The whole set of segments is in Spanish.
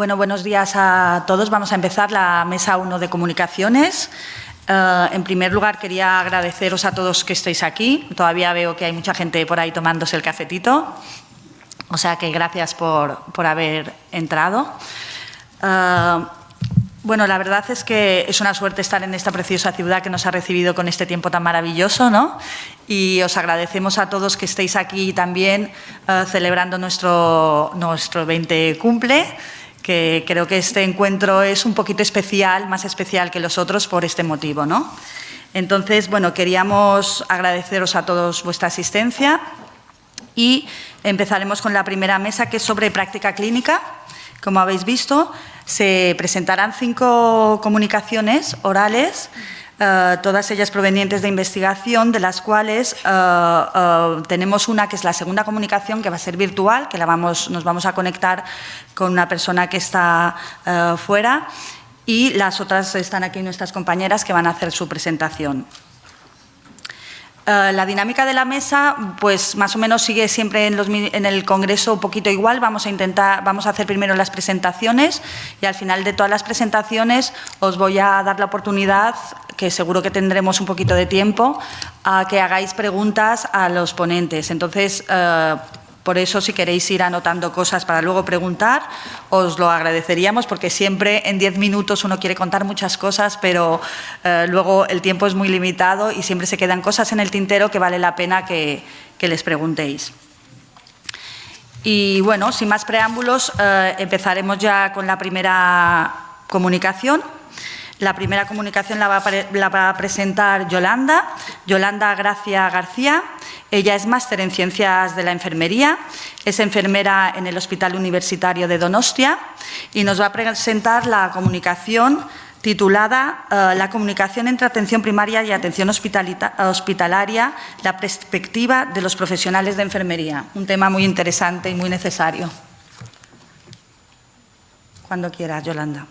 Bueno, buenos días a todos. Vamos a empezar la mesa 1 de comunicaciones. En primer lugar, quería agradeceros a todos que estéis aquí. Todavía veo que hay mucha gente por ahí tomándose el cafetito. O sea que gracias por haber entrado. Bueno, la verdad es que es una suerte estar en esta preciosa ciudad que nos ha recibido con este tiempo tan maravilloso, ¿no? Y os agradecemos a todos que estéis aquí también celebrando nuestro 20 cumple, que creo que este encuentro es un poquito especial, más especial que los otros por este motivo, ¿no? Entonces, bueno, queríamos agradeceros a todos vuestra asistencia y empezaremos con la primera mesa, que es sobre práctica clínica. Como habéis visto, se presentarán 5 comunicaciones orales, todas ellas provenientes de investigación, de las cuales tenemos una que es la segunda comunicación, que va a ser virtual, que nos vamos a conectar con una persona que está fuera, y las otras están aquí nuestras compañeras que van a hacer su presentación. La dinámica de la mesa, pues más o menos sigue siempre en el Congreso un poquito igual. Vamos a hacer primero las presentaciones y al final de todas las presentaciones os voy a dar la oportunidad, que seguro que tendremos un poquito de tiempo, a que hagáis preguntas a los ponentes. Entonces, por eso, si queréis ir anotando cosas para luego preguntar, os lo agradeceríamos, porque siempre en 10 minutos uno quiere contar muchas cosas, pero luego el tiempo es muy limitado y siempre se quedan cosas en el tintero que vale la pena que les preguntéis. Y bueno, sin más preámbulos, empezaremos ya con la primera comunicación. La primera comunicación la va a presentar Yolanda Gracia García. Ella es máster en Ciencias de la Enfermería, es enfermera en el Hospital Universitario de Donostia y nos va a presentar la comunicación titulada La comunicación entre atención primaria y atención hospitalaria, la perspectiva de los profesionales de enfermería. Un tema muy interesante y muy necesario. Cuando quieras, Yolanda.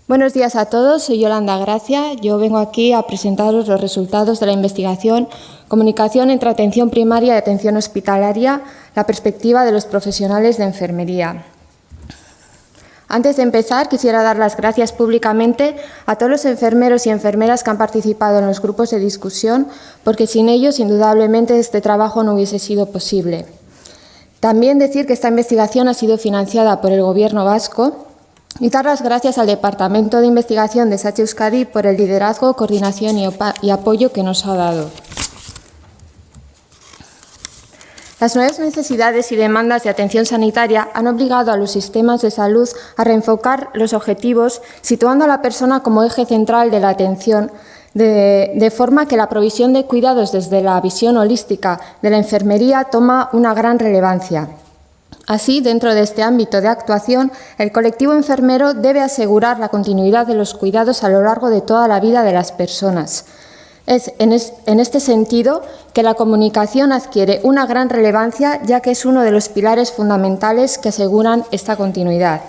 Buenos días a todos, soy Yolanda Gracia. Yo vengo aquí a presentaros los resultados de la investigación Comunicación entre atención primaria y atención hospitalaria, la perspectiva de los profesionales de enfermería. Antes de empezar, quisiera dar las gracias públicamente a todos los enfermeros y enfermeras que han participado en los grupos de discusión, porque sin ellos, indudablemente, este trabajo no hubiese sido posible. También decir que esta investigación ha sido financiada por el Gobierno vasco, y dar las gracias al Departamento de Investigación de SH Euskadi por el liderazgo, coordinación y apoyo que nos ha dado. Las nuevas necesidades y demandas de atención sanitaria han obligado a los sistemas de salud a reenfocar los objetivos, situando a la persona como eje central de la atención, de forma que la provisión de cuidados desde la visión holística de la enfermería toma una gran relevancia. Así, dentro de este ámbito de actuación, el colectivo enfermero debe asegurar la continuidad de los cuidados a lo largo de toda la vida de las personas. Es en este sentido que la comunicación adquiere una gran relevancia, ya que es uno de los pilares fundamentales que aseguran esta continuidad.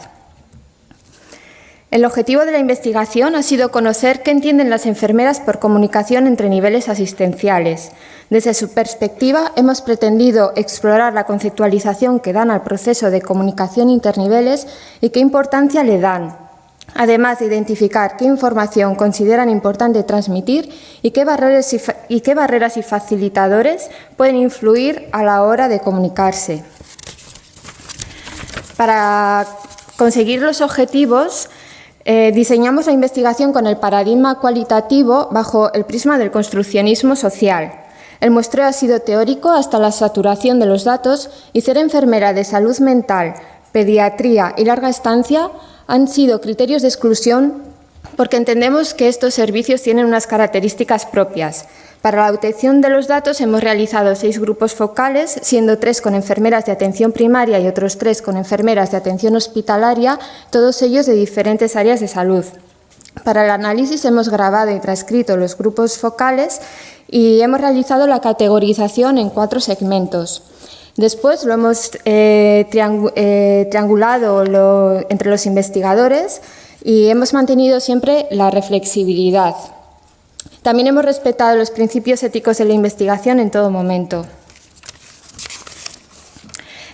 El objetivo de la investigación ha sido conocer qué entienden las enfermeras por comunicación entre niveles asistenciales. Desde su perspectiva, hemos pretendido explorar la conceptualización que dan al proceso de comunicación interniveles y qué importancia le dan, además de identificar qué información consideran importante transmitir y qué barreras y facilitadores pueden influir a la hora de comunicarse. Para conseguir los objetivos, diseñamos la investigación con el paradigma cualitativo bajo el prisma del construccionismo social. El muestreo ha sido teórico hasta la saturación de los datos y ser enfermera de salud mental, pediatría y larga estancia han sido criterios de exclusión porque entendemos que estos servicios tienen unas características propias. Para la obtención de los datos hemos realizado 6 grupos focales, siendo 3 con enfermeras de atención primaria y otros 3 con enfermeras de atención hospitalaria, todos ellos de diferentes áreas de salud. Para el análisis hemos grabado y transcrito los grupos focales y hemos realizado la categorización en 4 segmentos. Después lo hemos triangulado entre los investigadores y hemos mantenido siempre la reflexibilidad. También hemos respetado los principios éticos de la investigación en todo momento.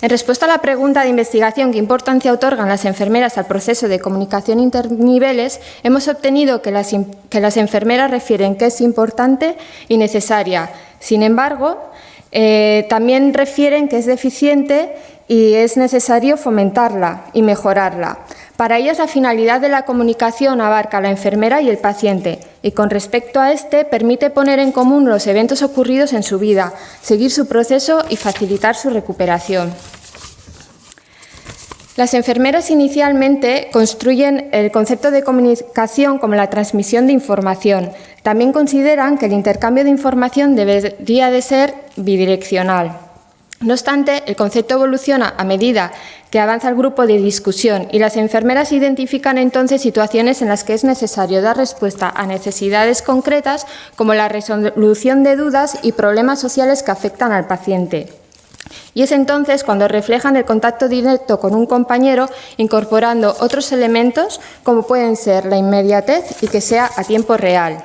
En respuesta a la pregunta de investigación ¿qué importancia otorgan las enfermeras al proceso de comunicación interniveles?, hemos obtenido que las enfermeras refieren que es importante y necesaria. Sin embargo, también refieren que es deficiente y es necesario fomentarla y mejorarla. Para ellas, la finalidad de la comunicación abarca a la enfermera y el paciente, y con respecto a este, permite poner en común los eventos ocurridos en su vida, seguir su proceso y facilitar su recuperación. Las enfermeras inicialmente construyen el concepto de comunicación como la transmisión de información. También consideran que el intercambio de información debería de ser bidireccional. No obstante, el concepto evoluciona a medida que avanza el grupo de discusión y las enfermeras identifican entonces situaciones en las que es necesario dar respuesta a necesidades concretas como la resolución de dudas y problemas sociales que afectan al paciente. Y es entonces cuando reflejan el contacto directo con un compañero incorporando otros elementos como pueden ser la inmediatez y que sea a tiempo real.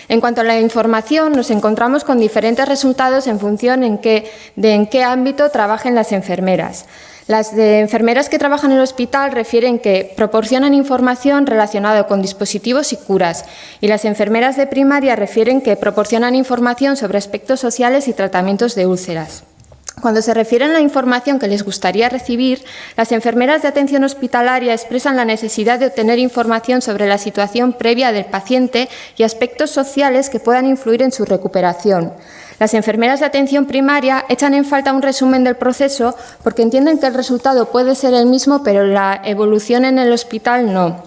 En cuanto a la información, nos encontramos con diferentes resultados en función de en qué ámbito trabajen las enfermeras. Las de enfermeras que trabajan en el hospital refieren que proporcionan información relacionada con dispositivos y curas, y las enfermeras de primaria refieren que proporcionan información sobre aspectos sociales y tratamientos de úlceras. Cuando se refieren a la información que les gustaría recibir, las enfermeras de atención hospitalaria expresan la necesidad de obtener información sobre la situación previa del paciente y aspectos sociales que puedan influir en su recuperación. Las enfermeras de atención primaria echan en falta un resumen del proceso porque entienden que el resultado puede ser el mismo, pero la evolución en el hospital no.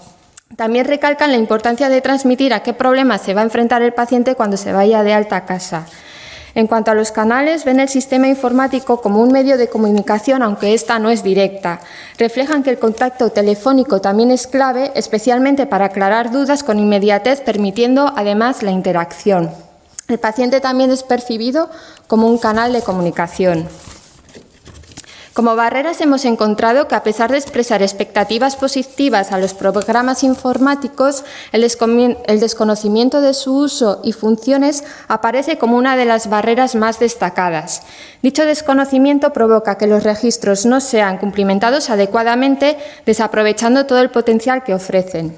También recalcan la importancia de transmitir a qué problemas se va a enfrentar el paciente cuando se vaya de alta a casa. En cuanto a los canales, ven el sistema informático como un medio de comunicación, aunque esta no es directa. Reflejan que el contacto telefónico también es clave, especialmente para aclarar dudas con inmediatez, permitiendo además la interacción. El paciente también es percibido como un canal de comunicación. Como barreras hemos encontrado que, a pesar de expresar expectativas positivas a los programas informáticos, el desconocimiento de su uso y funciones aparece como una de las barreras más destacadas. Dicho desconocimiento provoca que los registros no sean cumplimentados adecuadamente, desaprovechando todo el potencial que ofrecen.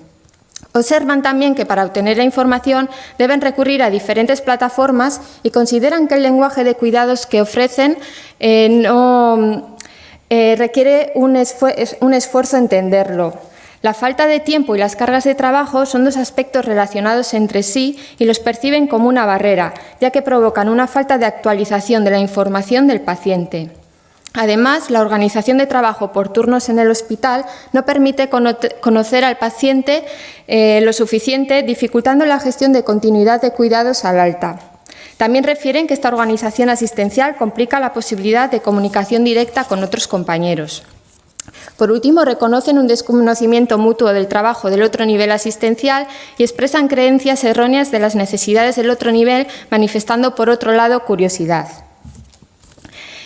Observan también que para obtener la información deben recurrir a diferentes plataformas y consideran que el lenguaje de cuidados que ofrecen requiere un esfuerzo entenderlo. La falta de tiempo y las cargas de trabajo son dos aspectos relacionados entre sí y los perciben como una barrera, ya que provocan una falta de actualización de la información del paciente. Además, la organización de trabajo por turnos en el hospital no permite conocer al paciente lo suficiente, dificultando la gestión de continuidad de cuidados al alta. También refieren que esta organización asistencial complica la posibilidad de comunicación directa con otros compañeros. Por último, reconocen un desconocimiento mutuo del trabajo del otro nivel asistencial y expresan creencias erróneas de las necesidades del otro nivel, manifestando por otro lado curiosidad.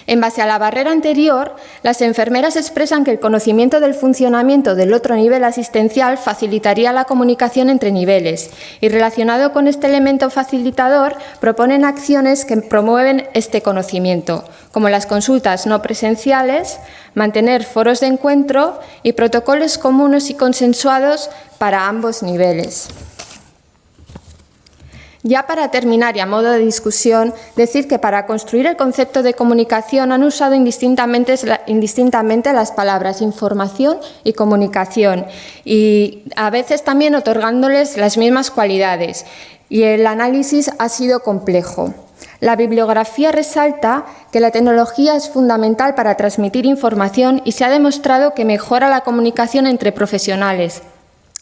En base a la barrera anterior, las enfermeras expresan que el conocimiento del funcionamiento del otro nivel asistencial facilitaría la comunicación entre niveles y, relacionado con este elemento facilitador, proponen acciones que promueven este conocimiento, como las consultas no presenciales, mantener foros de encuentro y protocolos comunes y consensuados para ambos niveles. Ya para terminar y a modo de discusión, decir que para construir el concepto de comunicación han usado indistintamente las palabras información y comunicación y a veces también otorgándoles las mismas cualidades, y el análisis ha sido complejo. La bibliografía resalta que la tecnología es fundamental para transmitir información y se ha demostrado que mejora la comunicación entre profesionales,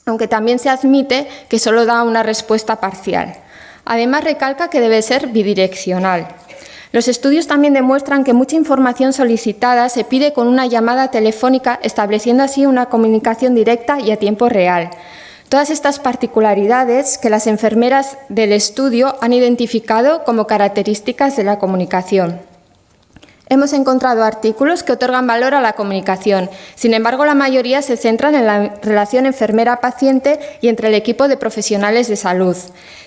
aunque también se admite que solo da una respuesta parcial. Además, recalca que debe ser bidireccional. Los estudios también demuestran que mucha información solicitada se pide con una llamada telefónica, estableciendo así una comunicación directa y a tiempo real. Todas estas particularidades que las enfermeras del estudio han identificado como características de la comunicación. Hemos encontrado artículos que otorgan valor a la comunicación. Sin embargo, la mayoría se centran en la relación enfermera-paciente y entre el equipo de profesionales de salud,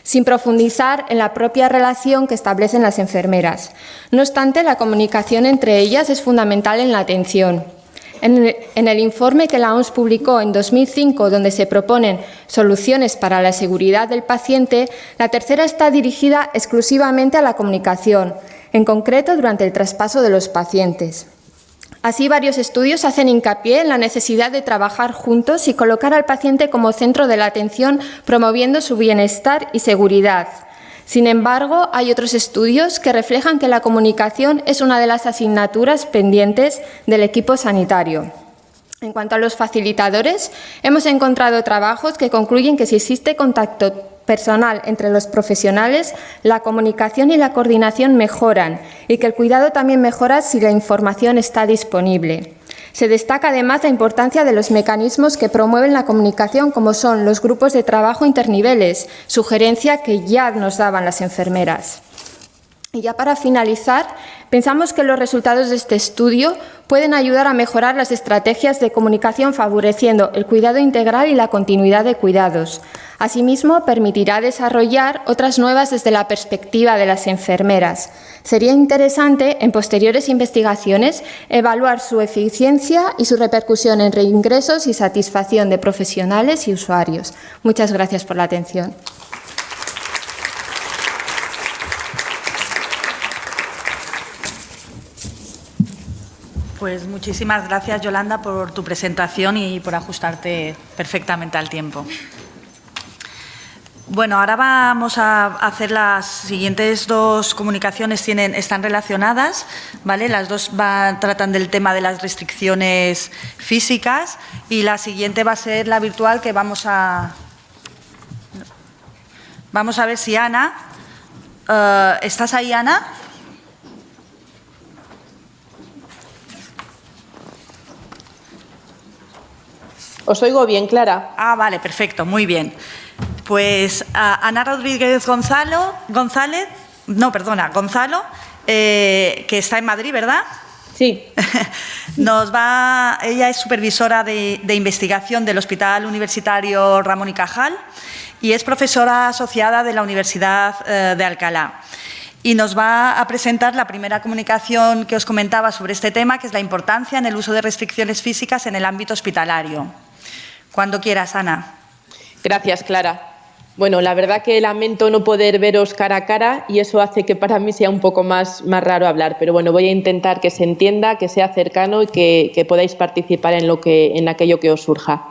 sin profundizar en la propia relación que establecen las enfermeras. No obstante, la comunicación entre ellas es fundamental en la atención. En el informe que la OMS publicó en 2005, donde se proponen soluciones para la seguridad del paciente, la tercera está dirigida exclusivamente a la comunicación, en concreto durante el traspaso de los pacientes. Así, varios estudios hacen hincapié en la necesidad de trabajar juntos y colocar al paciente como centro de la atención, promoviendo su bienestar y seguridad. Sin embargo, hay otros estudios que reflejan que la comunicación es una de las asignaturas pendientes del equipo sanitario. En cuanto a los facilitadores, hemos encontrado trabajos que concluyen que si existe contacto personal entre los profesionales, la comunicación y la coordinación mejoran y que el cuidado también mejora si la información está disponible. Se destaca además la importancia de los mecanismos que promueven la comunicación, como son los grupos de trabajo interniveles, sugerencia que ya nos daban las enfermeras. Y ya para finalizar, pensamos que los resultados de este estudio pueden ayudar a mejorar las estrategias de comunicación favoreciendo el cuidado integral y la continuidad de cuidados. Asimismo, permitirá desarrollar otras nuevas desde la perspectiva de las enfermeras. Sería interesante, en posteriores investigaciones, evaluar su eficiencia y su repercusión en reingresos y satisfacción de profesionales y usuarios. Muchas gracias por la atención. Pues muchísimas gracias, Yolanda, por tu presentación y por ajustarte perfectamente al tiempo. Bueno, ahora vamos a hacer las siguientes dos comunicaciones, están relacionadas, ¿vale? Las dos tratan del tema de las restricciones físicas y la siguiente va a ser la virtual, que vamos a ver si Ana, ¿estás ahí, Ana? Os oigo bien, Clara. Ah, vale, perfecto, muy bien. Pues Ana Rodríguez Gonzalo, que está en Madrid, ¿verdad? Sí. Ella es supervisora de investigación del Hospital Universitario Ramón y Cajal y es profesora asociada de la Universidad de Alcalá. Y nos va a presentar la primera comunicación que os comentaba sobre este tema, que es la importancia en el uso de restricciones físicas en el ámbito hospitalario. Cuando quieras, Ana. Gracias, Clara. Bueno, la verdad que lamento no poder veros cara a cara y eso hace que para mí sea un poco más raro hablar, pero bueno, voy a intentar que se entienda, que sea cercano y que podáis participar en aquello que os surja.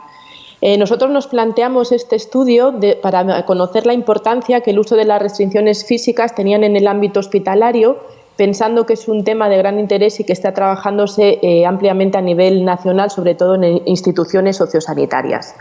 Nosotros nos planteamos este estudio para conocer la importancia que el uso de las restricciones físicas tenían en el ámbito hospitalario, pensando que es un tema de gran interés y que está trabajándose ampliamente a nivel nacional, sobre todo en instituciones sociosanitarias.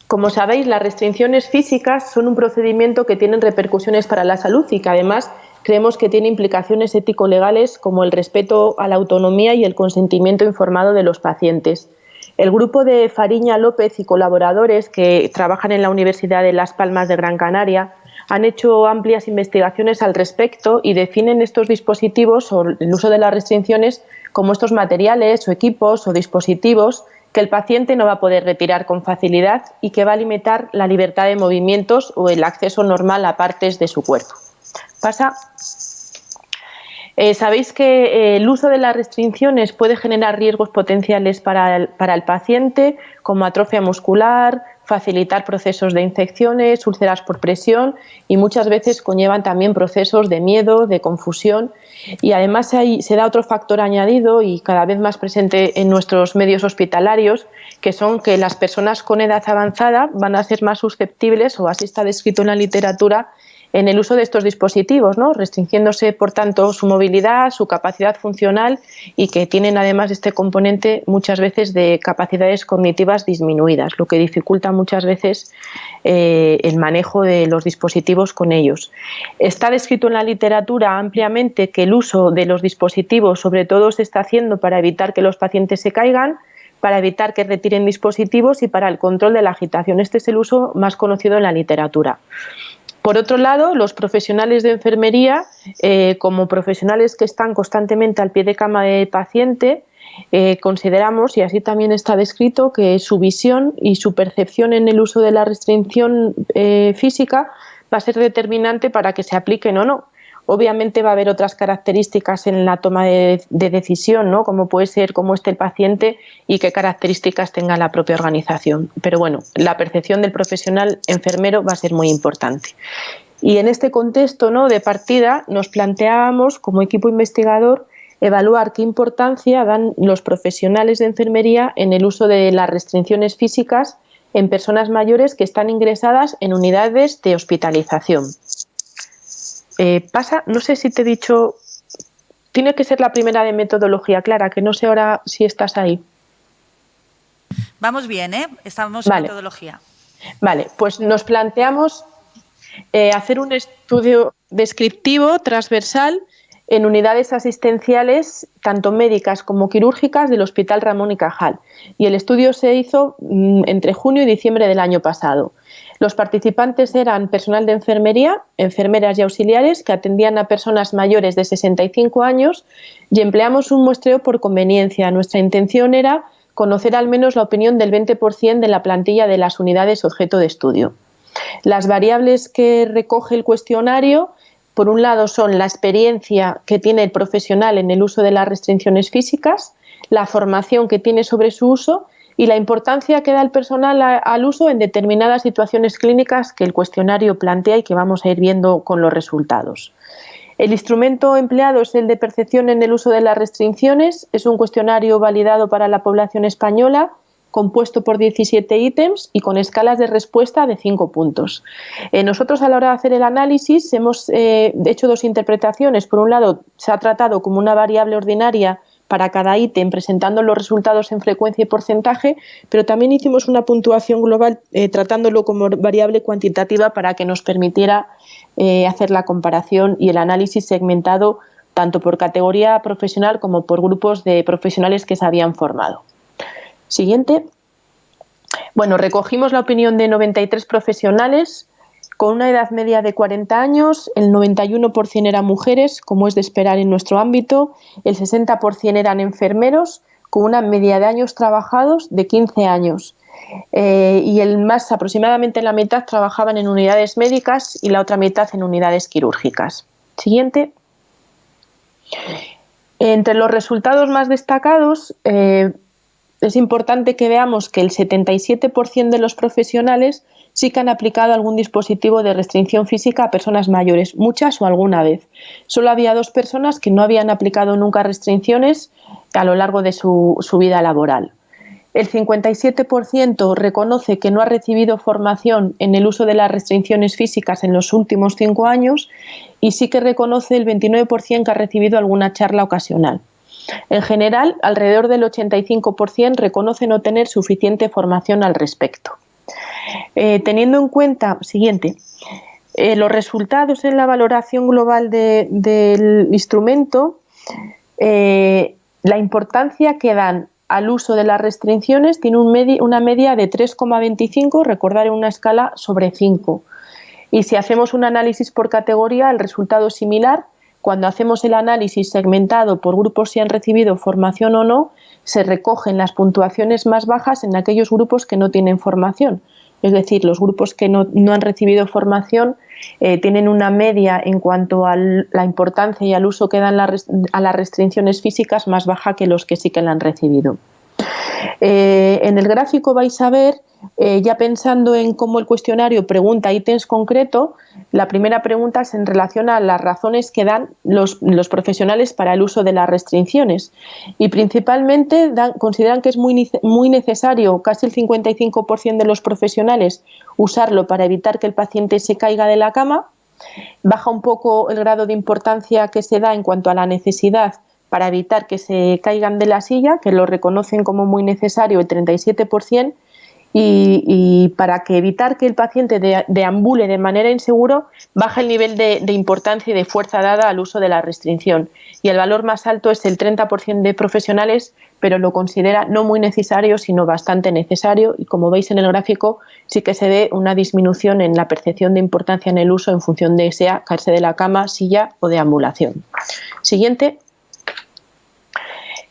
Como sabéis, las restricciones físicas son un procedimiento que tienen repercusiones para la salud y que además creemos que tiene implicaciones ético-legales como el respeto a la autonomía y el consentimiento informado de los pacientes. El grupo de Fariña López y colaboradores que trabajan en la Universidad de Las Palmas de Gran Canaria han hecho amplias investigaciones al respecto y definen estos dispositivos o el uso de las restricciones como estos materiales o equipos o dispositivos que el paciente no va a poder retirar con facilidad y que va a limitar la libertad de movimientos o el acceso normal a partes de su cuerpo. Sabéis que el uso de las restricciones puede generar riesgos potenciales para el paciente, como atrofia muscular, facilitar procesos de infecciones, úlceras por presión y muchas veces conllevan también procesos de miedo, de confusión y además se da otro factor añadido y cada vez más presente en nuestros medios hospitalarios, que son que las personas con edad avanzada van a ser más susceptibles, o así está descrito en la literatura, en el uso de estos dispositivos, ¿no? Restringiéndose, por tanto, su movilidad, su capacidad funcional y que tienen además este componente muchas veces de capacidades cognitivas disminuidas, lo que dificulta muchas veces el manejo de los dispositivos con ellos. Está descrito en la literatura ampliamente que el uso de los dispositivos sobre todo se está haciendo para evitar que los pacientes se caigan, para evitar que retiren dispositivos y para el control de la agitación. Este es el uso más conocido en la literatura. Por otro lado, los profesionales de enfermería, como profesionales que están constantemente al pie de cama del paciente, consideramos, y así también está descrito, que su visión y su percepción en el uso de la restricción física va a ser determinante para que se apliquen o no. Obviamente va a haber otras características en la toma de decisión, ¿no? Como puede ser cómo esté el paciente y qué características tenga la propia organización. Pero bueno, la percepción del profesional enfermero va a ser muy importante. Y en este contexto, ¿no?, de partida, nos planteábamos como equipo investigador evaluar qué importancia dan los profesionales de enfermería en el uso de las restricciones físicas en personas mayores que están ingresadas en unidades de hospitalización. No sé si te he dicho, tiene que ser la primera de metodología, Clara, que no sé ahora si estás ahí. Vamos bien, ¿eh? Estamos Vale. en metodología. Vale, pues nos planteamos hacer un estudio descriptivo transversal en unidades asistenciales, tanto médicas como quirúrgicas, del Hospital Ramón y Cajal. Y el estudio se hizo entre junio y diciembre del año pasado. Los participantes eran personal de enfermería, enfermeras y auxiliares que atendían a personas mayores de 65 años y empleamos un muestreo por conveniencia. Nuestra intención era conocer al menos la opinión del 20% de la plantilla de las unidades objeto de estudio. Las variables que recoge el cuestionario, por un lado, son la experiencia que tiene el profesional en el uso de las restricciones físicas, la formación que tiene sobre su uso y la importancia que da el personal al uso en determinadas situaciones clínicas que el cuestionario plantea y que vamos a ir viendo con los resultados. El instrumento empleado es el de percepción en el uso de las restricciones. Es un cuestionario validado para la población española, compuesto por 17 ítems y con escalas de respuesta de 5 puntos. Nosotros, a la hora de hacer el análisis, hemos hecho dos interpretaciones. Por un lado, se ha tratado como una variable ordinaria para cada ítem, presentando los resultados en frecuencia y porcentaje, pero también hicimos una puntuación global tratándolo como variable cuantitativa para que nos permitiera hacer la comparación y el análisis segmentado tanto por categoría profesional como por grupos de profesionales que se habían formado. Siguiente. Bueno, recogimos la opinión de 93 profesionales con una edad media de 40 años, el 91% eran mujeres, como es de esperar en nuestro ámbito, el 60% eran enfermeros, con una media de años trabajados de 15 años. Y aproximadamente la mitad trabajaban en unidades médicas y la otra mitad en unidades quirúrgicas. Siguiente. Entre los resultados más destacados, es importante que veamos que el 77% de los profesionales sí que han aplicado algún dispositivo de restricción física a personas mayores, muchas o alguna vez. Solo había 2 personas que no habían aplicado nunca restricciones a lo largo de su vida laboral. El 57% reconoce que no ha recibido formación en el uso de las restricciones físicas en los últimos 5 años y sí que reconoce el 29% que ha recibido alguna charla ocasional. En general, alrededor del 85% reconoce no tener suficiente formación al respecto. Teniendo en cuenta, siguiente, los resultados en la valoración global del instrumento, la importancia que dan al uso de las restricciones tiene una media de 3,25, recordar en una escala sobre 5. Y si hacemos un análisis por categoría, el resultado es similar. Cuando hacemos el análisis segmentado por grupos si han recibido formación o no, se recogen las puntuaciones más bajas en aquellos grupos que no tienen formación. Es decir, los grupos que no han recibido formación tienen una media en cuanto a la importancia y al uso que dan a las restricciones físicas más baja que los que sí que la han recibido. En el gráfico vais a ver, ya pensando en cómo el cuestionario pregunta ítems concretos, la primera pregunta es en relación a las razones que dan los profesionales para el uso de las restricciones y principalmente consideran que es muy necesario, casi el 55% de los profesionales, usarlo para evitar que el paciente se caiga de la cama. Baja un poco el grado de importancia que se da en cuanto a la necesidad para evitar que se caigan de la silla, que lo reconocen como muy necesario el 37%, y para evitar que el paciente deambule de manera insegura, baja el nivel de importancia y de fuerza dada al uso de la restricción. Y el valor más alto es el 30% de profesionales, pero lo considera no muy necesario, sino bastante necesario. Y como veis en el gráfico, sí que se ve una disminución en la percepción de importancia en el uso en función de sea caerse de la cama, silla o deambulación. Siguiente.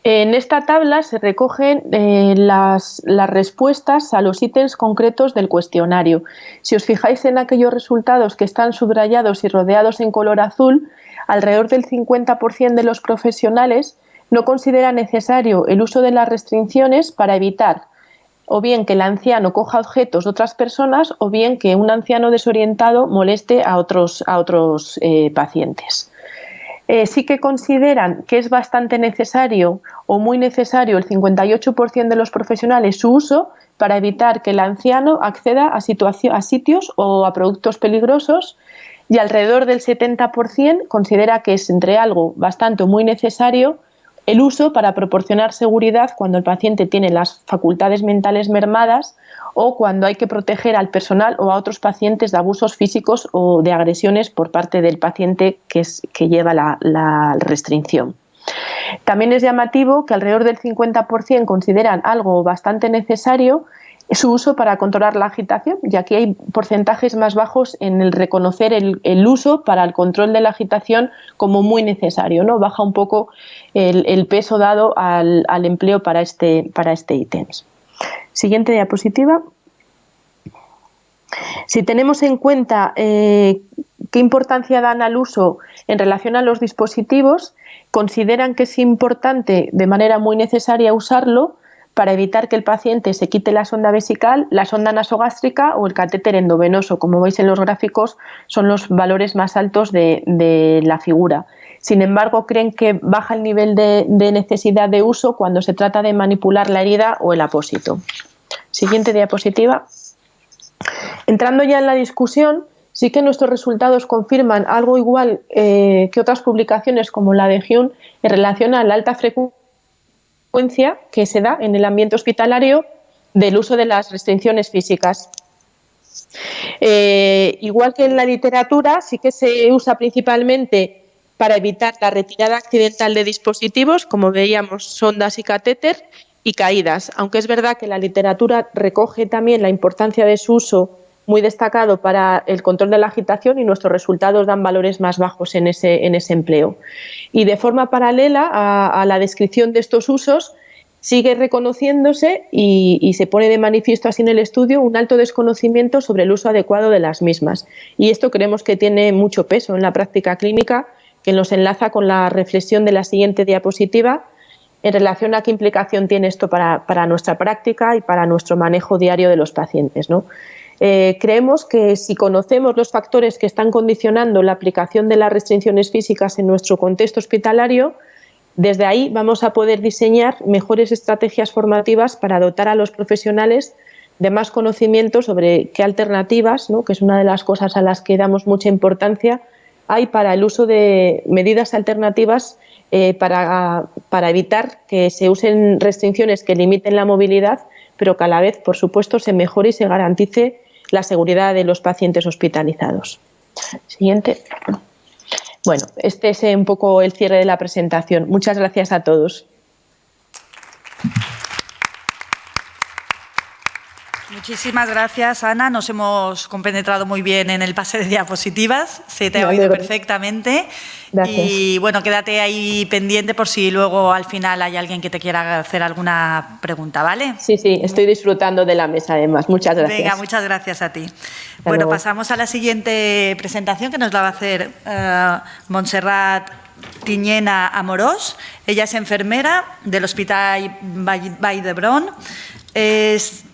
En esta tabla se recogen las respuestas a los ítems concretos del cuestionario. Si os fijáis en aquellos resultados que están subrayados y rodeados en color azul, alrededor del 50% de los profesionales no considera necesario el uso de las restricciones para evitar o bien que el anciano coja objetos de otras personas o bien que un anciano desorientado moleste a otros pacientes. Sí que consideran que es bastante necesario o muy necesario el 58% de los profesionales su uso para evitar que el anciano acceda a sitios o a productos peligrosos, y alrededor del 70% considera que es entre algo bastante o muy necesario el uso para proporcionar seguridad cuando el paciente tiene las facultades mentales mermadas o cuando hay que proteger al personal o a otros pacientes de abusos físicos o de agresiones por parte del paciente que lleva la restricción. También es llamativo que alrededor del 50% consideran algo bastante necesario su uso para controlar la agitación, y aquí hay porcentajes más bajos en el reconocer el uso para el control de la agitación como muy necesario, ¿no? Baja un poco el peso dado al empleo para este ítem. Siguiente diapositiva. Si tenemos en cuenta qué importancia dan al uso en relación a los dispositivos, consideran que es importante de manera muy necesaria usarlo para evitar que el paciente se quite la sonda vesical, la sonda nasogástrica o el catéter endovenoso. Como veis en los gráficos, son los valores más altos de la figura. Sin embargo, creen que baja el nivel de necesidad de uso cuando se trata de manipular la herida o el apósito. Siguiente diapositiva. Entrando ya en la discusión, sí que nuestros resultados confirman algo igual que otras publicaciones como la de Hyun en relación a la alta frecuencia que se da en el ambiente hospitalario del uso de las restricciones físicas. Igual que en la literatura, sí que se usa principalmente para evitar la retirada accidental de dispositivos, como veíamos, sondas y catéter, y caídas, aunque es verdad que la literatura recoge también la importancia de su uso muy destacado para el control de la agitación, y nuestros resultados dan valores más bajos en ese empleo. Y de forma paralela a la descripción de estos usos, sigue reconociéndose y se pone de manifiesto así en el estudio un alto desconocimiento sobre el uso adecuado de las mismas. Y esto creemos que tiene mucho peso en la práctica clínica, que nos enlaza con la reflexión de la siguiente diapositiva en relación a qué implicación tiene esto para nuestra práctica y para nuestro manejo diario de los pacientes, ¿no? Creemos que si conocemos los factores que están condicionando la aplicación de las restricciones físicas en nuestro contexto hospitalario, desde ahí vamos a poder diseñar mejores estrategias formativas para dotar a los profesionales de más conocimiento sobre qué alternativas, ¿no?, que es una de las cosas a las que damos mucha importancia, hay para el uso de medidas alternativas para evitar que se usen restricciones que limiten la movilidad, pero que a la vez, por supuesto, se mejore y se garantice la seguridad de los pacientes hospitalizados. Siguiente. Bueno, este es un poco el cierre de la presentación. Muchas gracias a todos. Muchísimas gracias, Ana. Nos hemos compenetrado muy bien en el pase de diapositivas. Se te ha oído perfectamente. Gracias. Y bueno, quédate ahí pendiente por si luego al final hay alguien que te quiera hacer alguna pregunta, ¿vale? Sí, estoy disfrutando de la mesa además. Muchas gracias. Venga, muchas gracias a ti. Bueno, pasamos a la siguiente presentación que nos la va a hacer Montserrat Tiñena Amorós. Ella es enfermera del Hospital Vall d'Hebron.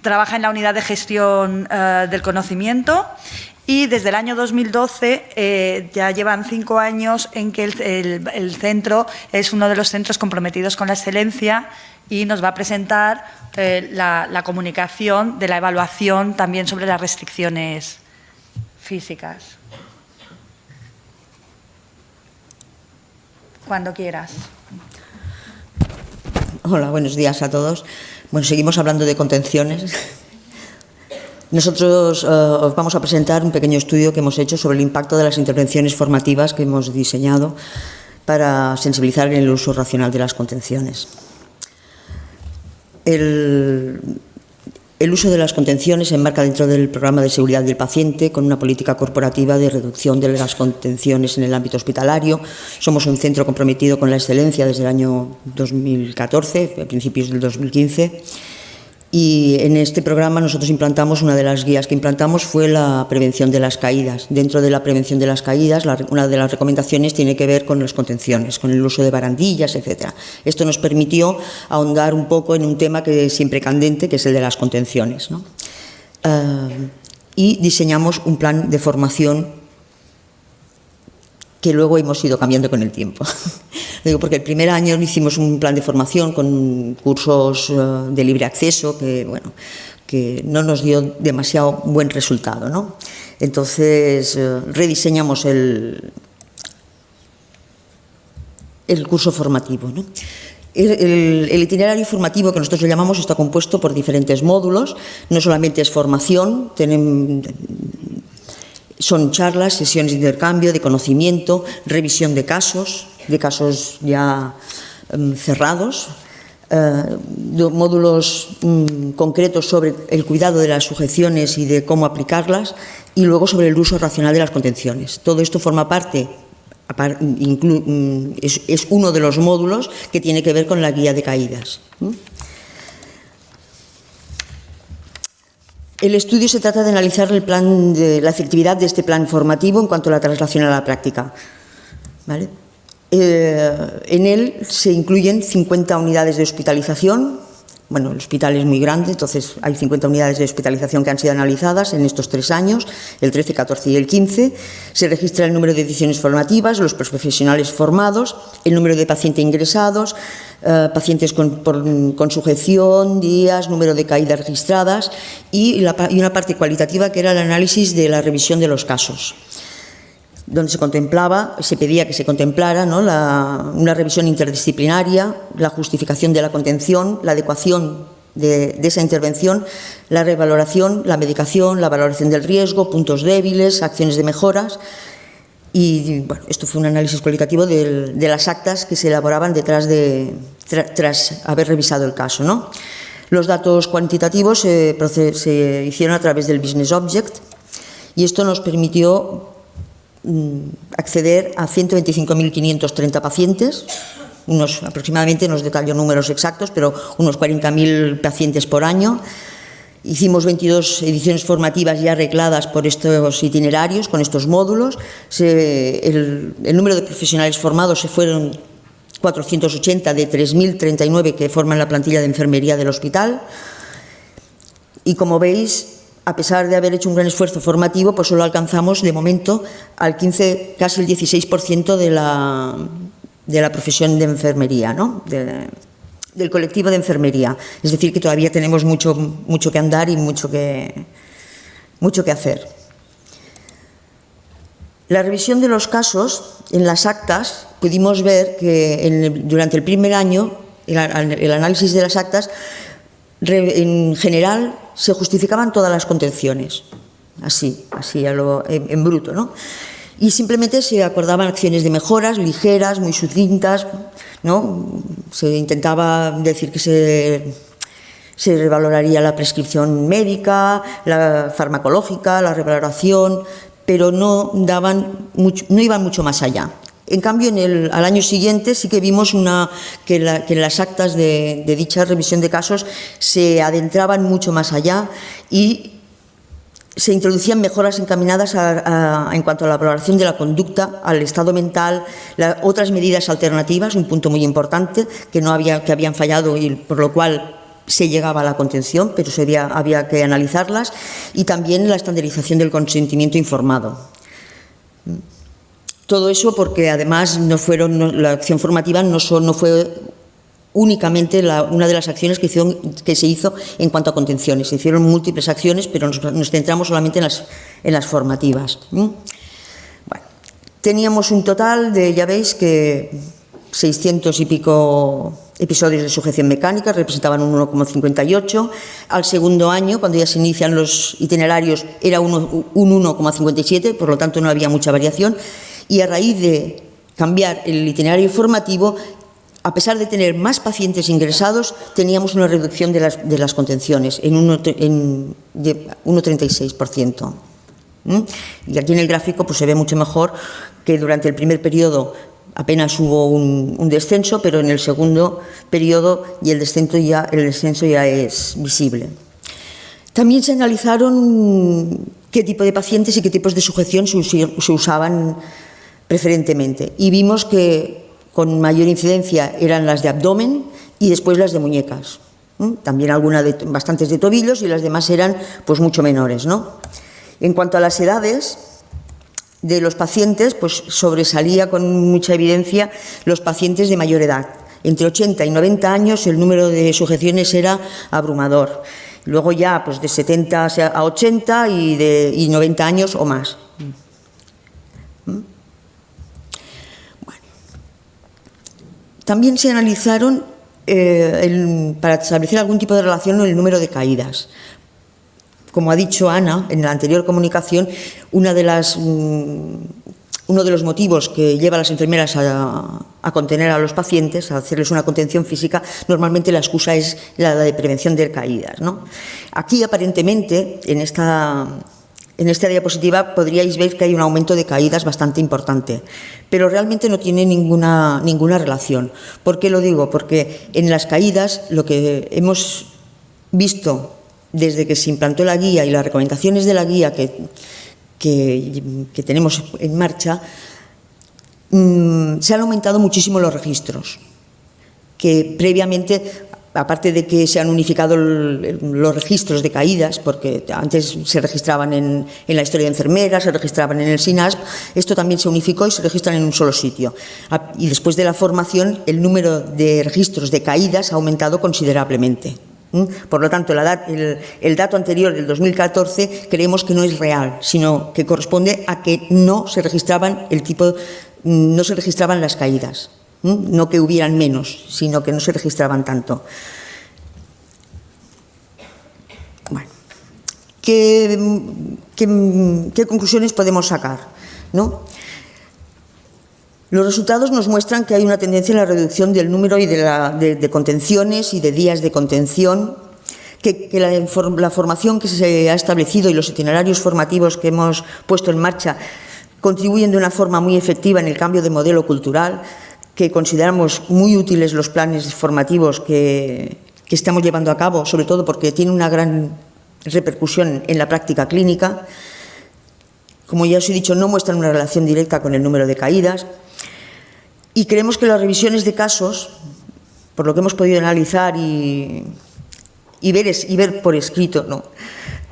Trabaja en la unidad de gestión del conocimiento y desde el año 2012 ya llevan 5 años en que el centro es uno de los centros comprometidos con la excelencia y nos va a presentar la comunicación de la evaluación también sobre las restricciones físicas. Cuando quieras. Hola, buenos días a todos. Bueno, seguimos hablando de contenciones. Nosotros os vamos a presentar un pequeño estudio que hemos hecho sobre el impacto de las intervenciones formativas que hemos diseñado para sensibilizar en el uso racional de las contenciones. El uso de las contenciones se enmarca dentro del programa de seguridad del paciente con una política corporativa de reducción de las contenciones en el ámbito hospitalario. Somos un centro comprometido con la excelencia desde el año 2014, a principios del 2015. Y en este programa nosotros implantamos, una de las guías que implantamos fue la prevención de las caídas. Dentro de la prevención de las caídas, una de las recomendaciones tiene que ver con las contenciones, con el uso de barandillas, etc. Esto nos permitió ahondar un poco en un tema que es siempre candente, que es el de las contenciones, ¿no? Y diseñamos un plan de formación que luego hemos ido cambiando con el tiempo. Digo, porque el primer año hicimos un plan de formación con cursos de libre acceso que, bueno, que no nos dio demasiado buen resultado, ¿no? Entonces, rediseñamos el curso formativo, ¿no? El itinerario formativo, que nosotros lo llamamos, está compuesto por diferentes módulos. No solamente es formación, son charlas, sesiones de intercambio, de conocimiento, revisión de casos ya cerrados, módulos concretos sobre el cuidado de las sujeciones y de cómo aplicarlas, y luego sobre el uso racional de las contenciones. Todo esto forma parte, es uno de los módulos que tiene que ver con la guía de caídas. El estudio se trata de analizar la efectividad de este plan formativo en cuanto a la traslación a la práctica, ¿vale? En él se incluyen 50 unidades de hospitalización. Bueno, el hospital es muy grande, entonces hay 50 unidades de hospitalización que han sido analizadas en estos 3 años, el 13, 14 y el 15. Se registra el número de ediciones formativas, los profesionales formados, el número de pacientes ingresados, pacientes con sujeción, días, número de caídas registradas y una parte cualitativa que era el análisis de la revisión de los casos, donde se pedía que se contemplara, ¿no?, una revisión interdisciplinaria, la justificación de la contención, la adecuación de esa intervención, la revaloración, la medicación, la valoración del riesgo, puntos débiles, acciones de mejoras. Y bueno, esto fue un análisis cualitativo de las actas que se elaboraban tras haber revisado el caso, ¿no? Los datos cuantitativos se hicieron a través del Business Object y esto nos permitió acceder a 125.530 pacientes, aproximadamente, no os detallo números exactos, pero unos 40.000 pacientes por año. Hicimos 22 ediciones formativas ya arregladas por estos itinerarios, con estos módulos. El número de profesionales formados se fueron 480 de 3.039 que forman la plantilla de enfermería del hospital. Y como veis, a pesar de haber hecho un gran esfuerzo formativo, pues solo alcanzamos de momento al 15, casi el 16% de la profesión de enfermería, ¿no?, del colectivo de enfermería. Es decir, que todavía tenemos mucho que andar y mucho que hacer. La revisión de los casos, en las actas, pudimos ver que durante el primer año, el análisis de las actas, en general, se justificaban todas las contenciones, así en bruto, ¿no? Y simplemente se acordaban acciones de mejoras ligeras, muy sucintas, ¿no? Se intentaba decir que se revaloraría la prescripción médica, la farmacológica, la revaloración, pero no iban mucho más allá. En cambio, al año siguiente sí que vimos que en las actas de dicha revisión de casos se adentraban mucho más allá y se introducían mejoras encaminadas en cuanto a la valoración de la conducta, al estado mental, otras medidas alternativas, un punto muy importante que habían fallado y por lo cual se llegaba a la contención, pero había que analizarlas, y también la estandarización del consentimiento informado. Todo eso porque además la acción formativa no fue únicamente una de las acciones que se hizo en cuanto a contenciones. Se hicieron múltiples acciones, pero nos centramos solamente en las formativas. Bueno, teníamos un total de, ya veis, que 600 y pico episodios de sujeción mecánica, representaban un 1,58. Al segundo año, cuando ya se inician los itinerarios, era un 1,57, por lo tanto no había mucha variación. Y a raíz de cambiar el itinerario formativo, a pesar de tener más pacientes ingresados, teníamos una reducción de las contenciones en 1,36%. Y aquí en el gráfico pues, se ve mucho mejor que durante el primer periodo apenas hubo un descenso, pero en el segundo periodo el descenso ya es visible. También se analizaron qué tipo de pacientes y qué tipos de sujeción se usaban preferentemente, y vimos que con mayor incidencia eran las de abdomen y después las de muñecas. También bastantes de tobillos, y las demás eran pues mucho menores, ¿no? En cuanto a las edades de los pacientes, pues sobresalía con mucha evidencia los pacientes de mayor edad. Entre 80 y 90 años el número de sujeciones era abrumador. Luego ya pues de 70 a 80 y 90 años o más. Bueno. También se analizaron para establecer algún tipo de relación en el número de caídas. Como ha dicho Ana en la anterior comunicación, uno de los motivos que lleva a las enfermeras a contener a los pacientes, a hacerles una contención física, normalmente la excusa es la de prevención de caídas, ¿no? Aquí, aparentemente, en esta diapositiva podríais ver que hay un aumento de caídas bastante importante, pero realmente no tiene ninguna relación. ¿Por qué lo digo? Porque en las caídas lo que hemos visto desde que se implantó la guía y las recomendaciones de la guía que tenemos en marcha, se han aumentado muchísimo los registros, que previamente, aparte de que se han unificado los registros de caídas, porque antes se registraban en la historia de enfermeras, se registraban en el SINASP, esto también se unificó y se registran en un solo sitio. Y después de la formación, el número de registros de caídas ha aumentado considerablemente. Por lo tanto, el dato anterior del 2014 creemos que no es real, sino que corresponde a que no se registraban las caídas. No que hubieran menos, sino que no se registraban tanto. Bueno, ¿qué conclusiones podemos sacar, ¿no? Los resultados nos muestran que hay una tendencia en la reducción del número y de contenciones y de días de contención, que la formación que se ha establecido y los itinerarios formativos que hemos puesto en marcha contribuyen de una forma muy efectiva en el cambio de modelo cultural, que consideramos muy útiles los planes formativos que estamos llevando a cabo, sobre todo porque tiene una gran repercusión en la práctica clínica. Como ya os he dicho, no muestran una relación directa con el número de caídas. Y creemos que las revisiones de casos, por lo que hemos podido analizar y ver por escrito, ¿no?,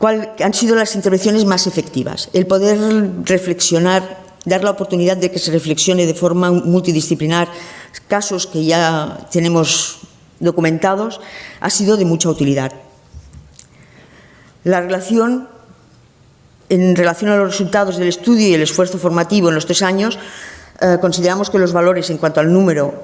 han sido las intervenciones más efectivas. El poder reflexionar, dar la oportunidad de que se reflexione de forma multidisciplinar casos que ya tenemos documentados, ha sido de mucha utilidad. En relación a los resultados del estudio y el esfuerzo formativo en los 3 años, consideramos que los valores en cuanto al número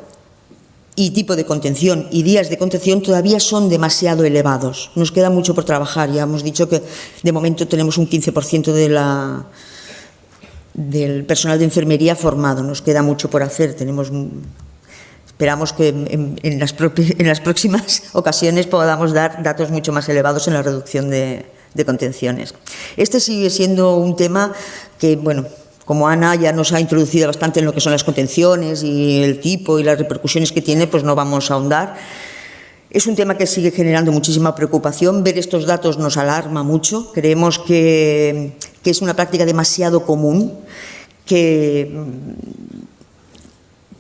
y tipo de contención y días de contención todavía son demasiado elevados. Nos queda mucho por trabajar. Ya hemos dicho que de momento tenemos un 15% del personal de enfermería formado. Nos queda mucho por hacer. Esperamos que en las próximas ocasiones podamos dar datos mucho más elevados en la reducción de contenciones. Este sigue siendo un tema que, bueno, como Ana ya nos ha introducido bastante en lo que son las contenciones y el tipo y las repercusiones que tiene, pues no vamos a ahondar. Es un tema que sigue generando muchísima preocupación. Ver estos datos nos alarma mucho. Creemos que es una práctica demasiado común, que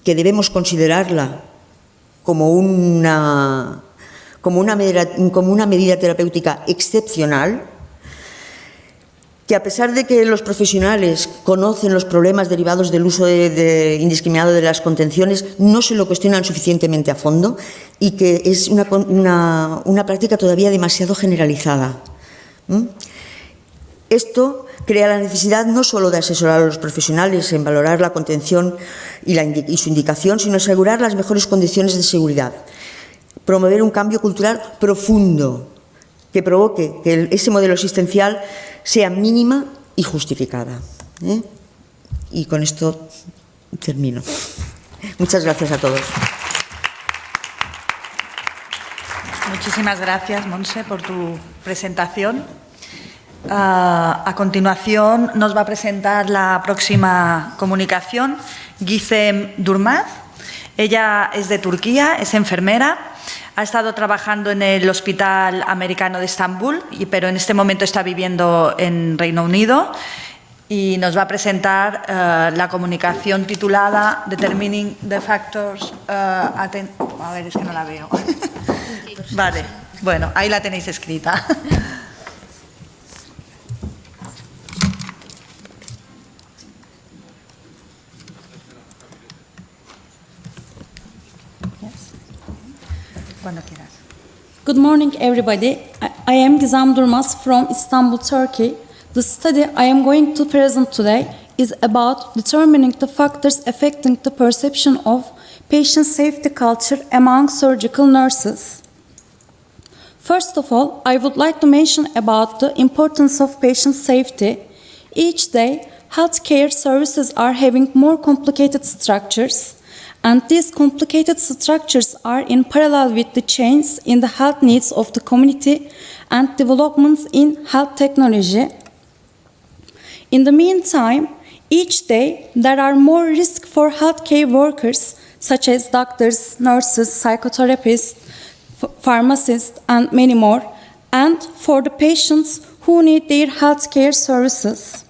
debemos considerarla como una medida terapéutica excepcional, que a pesar de que los profesionales conocen los problemas derivados del uso indiscriminado de las contenciones, no se lo cuestionan suficientemente a fondo, y que es una práctica todavía demasiado generalizada. Esto crea la necesidad no solo de asesorar a los profesionales en valorar la contención y su indicación, sino asegurar las mejores condiciones de seguridad. promover un cambio cultural profundo que provoque que ese modelo asistencial sea mínima y justificada. Y con esto termino. Muchas gracias a todos. Muchísimas gracias, Montse, por tu presentación. A continuación nos va a presentar la próxima comunicación Gizem Durmaz. Ella es de Turquía, es enfermera, ha estado trabajando en el Hospital Americano de Estambul, pero en este momento está viviendo en Reino Unido y nos va a presentar la comunicación titulada Determining the Factors... a ver, es que no la veo. Vale, bueno, ahí la tenéis escrita. Cuando quieras. Good morning, everybody. I am Gizem Durmaz from Istanbul, Turkey. The study I am going to present today is about determining the factors affecting the perception of patient safety culture among surgical nurses. First of all, I would like to mention about the importance of patient safety. Each day, healthcare services are having more complicated structures, and these complicated structures are in parallel with the changes in the health needs of the community and developments in health technology. In the meantime, each day there are more risks for healthcare workers such as doctors, nurses, psychotherapists, pharmacists, and many more, and for the patients who need their healthcare services.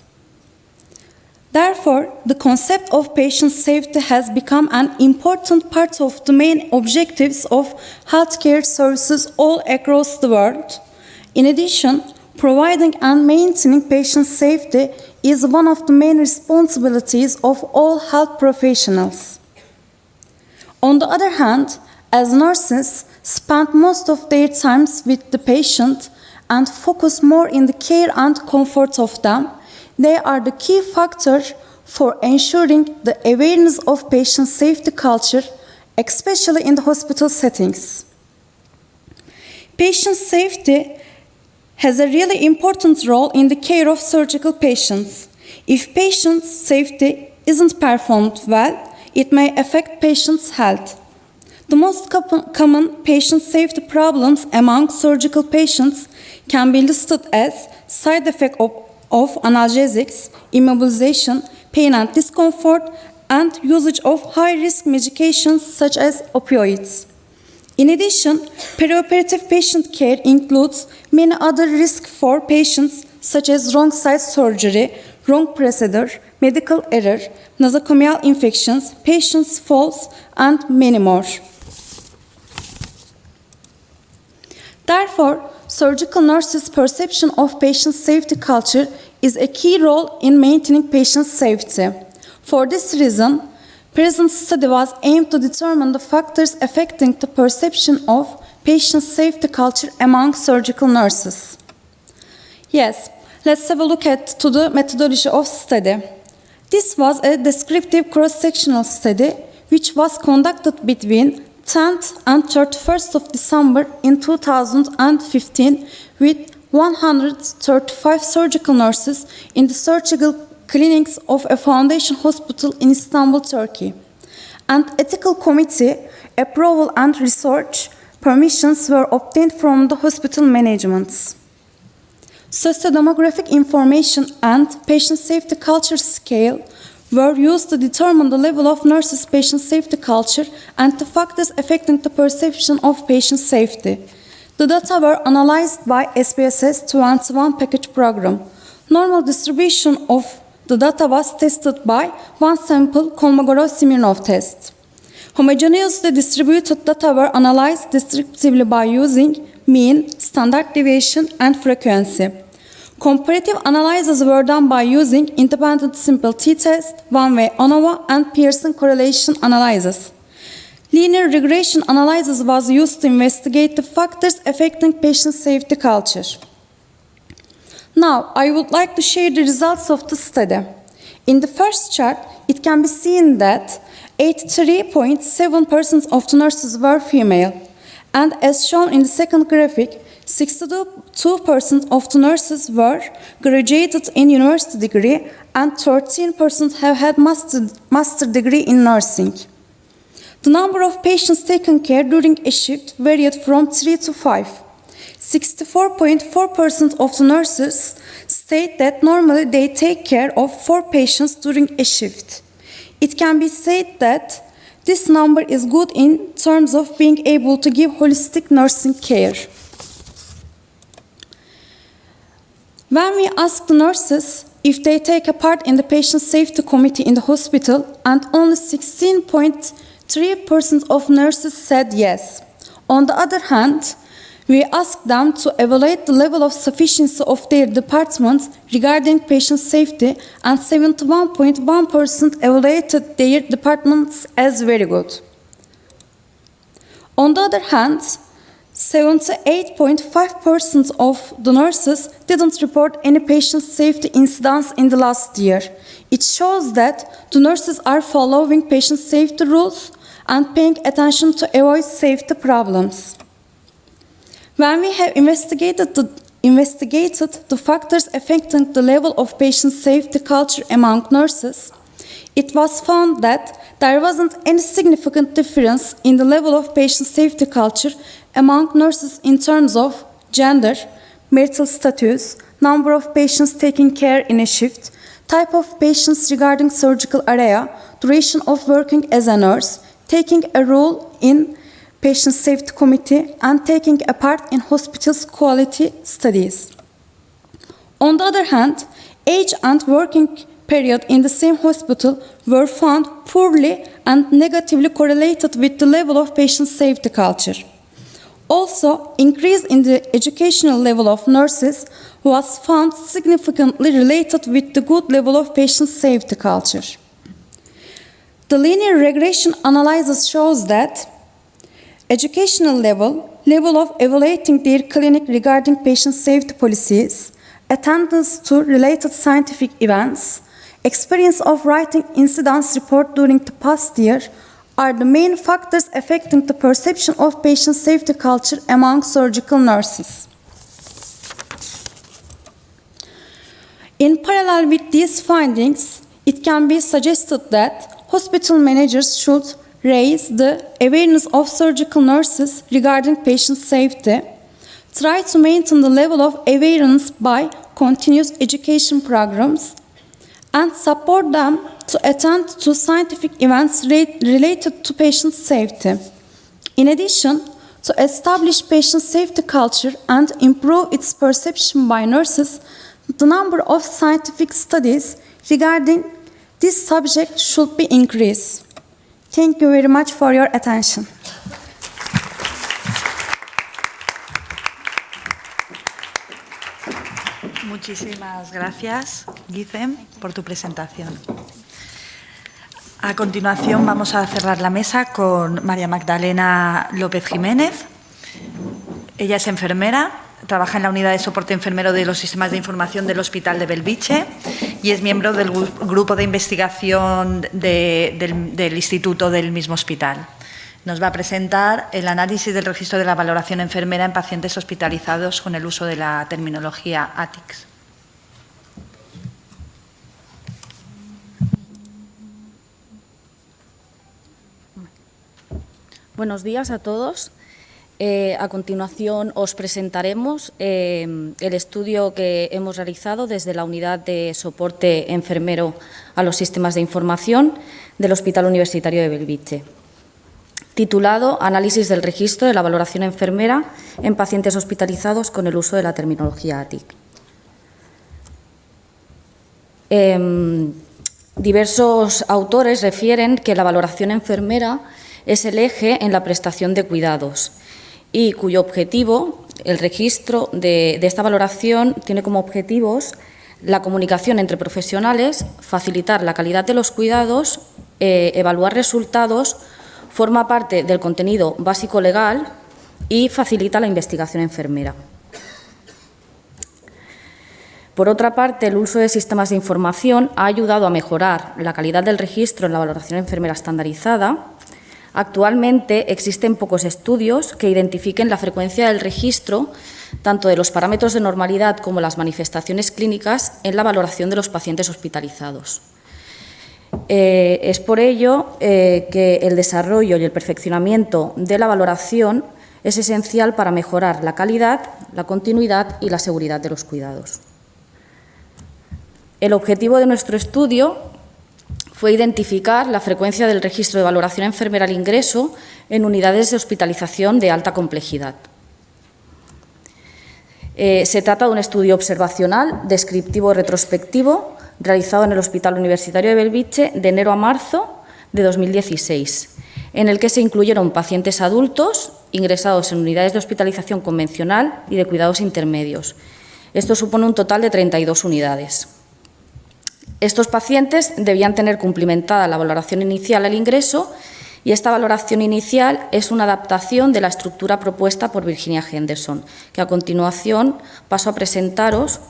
Therefore, the concept of patient safety has become an important part of the main objectives of healthcare services all across the world. In addition, providing and maintaining patient safety is one of the main responsibilities of all health professionals. On the other hand, as nurses spend most of their time with the patient and focus more in the care and comfort of them, they are the key factor for ensuring the awareness of patient safety culture, especially in the hospital settings. Patient safety has a really important role in the care of surgical patients. If patient safety isn't performed well, it may affect patients' health. The most common patient safety problems among surgical patients can be listed as side effect of analgesics, immobilization, pain and discomfort, and usage of high-risk medications such as opioids. In addition, perioperative patient care includes many other risks for patients such as wrong site surgery, wrong procedure, medical error, nosocomial infections, patients' falls, and many more. Therefore, surgical nurses' perception of patient safety culture is a key role in maintaining patient safety. For this reason, present study was aimed to determine the factors affecting the perception of patient safety culture among surgical nurses. Yes, let's have a look at the methodology of study. This was a descriptive cross-sectional study which was conducted between 10th and 31st of December in 2015 with 135 surgical nurses in the surgical clinics of a foundation hospital in Istanbul, Turkey. And ethical committee approval and research permissions were obtained from the hospital managements. Sociodemographic information and patient safety culture scale were used to determine the level of nurses' patient safety culture and the factors affecting the perception of patient safety. The data were analyzed by SPSS 21 package program. Normal distribution of the data was tested by one sample Kolmogorov-Smirnov test. Homogeneously distributed data were analyzed descriptively by using mean, standard deviation, and frequency. Comparative analyses were done by using independent simple t-test, one-way ANOVA, and Pearson correlation analysis. Linear regression analysis was used to investigate the factors affecting patient safety culture. Now, I would like to share the results of the study. In the first chart, it can be seen that 83.7% of the nurses were female, And as shown in the second graphic, 62% of the nurses were graduated in university degree and 13% have had master degree in nursing. The number of patients taken care during a shift varied from 3 to 5. 64.4% of the nurses state that normally they take care of 4 patients during a shift. It can be said that this number is good in terms of being able to give holistic nursing care. When we asked the nurses if they take a part in the patient safety committee in the hospital, and only 16.3% of nurses said yes. On the other hand, we asked them to evaluate the level of sufficiency of their departments regarding patient safety, and 71.1% evaluated their departments as very good. On the other hand, 78.5% of the nurses didn't report any patient safety incidents in the last year. It shows that the nurses are following patient safety rules and paying attention to avoid safety problems. When we have investigated the factors affecting the level of patient safety culture among nurses, it was found that there wasn't any significant difference in the level of patient safety culture among nurses in terms of gender, marital status, number of patients taking care in a shift, type of patients regarding surgical area, duration of working as a nurse, taking a role in patient safety committee, and taking a part in hospital's quality studies. On the other hand, age and working period in the same hospital were found poorly and negatively correlated with the level of patient safety culture. Also, increase in the educational level of nurses was found significantly related with the good level of patient safety culture. The linear regression analysis shows that educational level of evaluating their clinic regarding patient safety policies, attendance to related scientific events, experience of writing incidents report during the past year are the main factors affecting the perception of patient safety culture among surgical nurses. In parallel with these findings, it can be suggested that hospital managers should raise the awareness of surgical nurses regarding patient safety, try to maintain the level of awareness by continuous education programs, and support them to attend to scientific events related to patient safety. In addition, to establish patient safety culture and improve its perception by nurses, the number of scientific studies regarding this subject should be increased. Thank you very much for your attention. Muchísimas gracias, Guizem, por tu presentación. A continuación vamos a cerrar la mesa con María Magdalena López Jiménez. Ella es enfermera, trabaja en la unidad de soporte enfermero de los sistemas de información del Hospital de Belviche y es miembro del grupo de investigación del instituto del mismo hospital. Nos va a presentar el análisis del registro de la valoración enfermera en pacientes hospitalizados con el uso de la terminología ATICS. Buenos días a todos. A continuación os presentaremos el estudio que hemos realizado desde la unidad de soporte enfermero a los sistemas de información del Hospital Universitario de Belviche, titulado Análisis del registro de la valoración enfermera en pacientes hospitalizados con el uso de la terminología ATIC. Diversos autores refieren que la valoración enfermera es el eje en la prestación de cuidados y cuyo objetivo, el registro de esta valoración, tiene como objetivos la comunicación entre profesionales, facilitar la calidad de los cuidados, evaluar resultados, forma parte del contenido básico legal y facilita la investigación enfermera. Por otra parte, el uso de sistemas de información ha ayudado a mejorar la calidad del registro en la valoración enfermera estandarizada, Actualmente existen pocos estudios que identifiquen la frecuencia del registro tanto de los parámetros de normalidad como las manifestaciones clínicas en la valoración de los pacientes hospitalizados. Es por ello que el desarrollo y el perfeccionamiento de la valoración es esencial para mejorar la calidad, la continuidad y la seguridad de los cuidados. El objetivo de nuestro estudio fue identificar la frecuencia del registro de valoración enfermera al ingreso en unidades de hospitalización de alta complejidad. Se trata de un estudio observacional, descriptivo y retrospectivo realizado en el Hospital Universitario de Belvitge de enero a marzo de 2016, en el que se incluyeron pacientes adultos ingresados en unidades de hospitalización convencional y de cuidados intermedios. Esto supone un total de 32 unidades. Estos pacientes debían tener cumplimentada la valoración inicial al ingreso y esta valoración inicial es una adaptación de la estructura propuesta por Virginia Henderson, que a continuación paso a presentaros.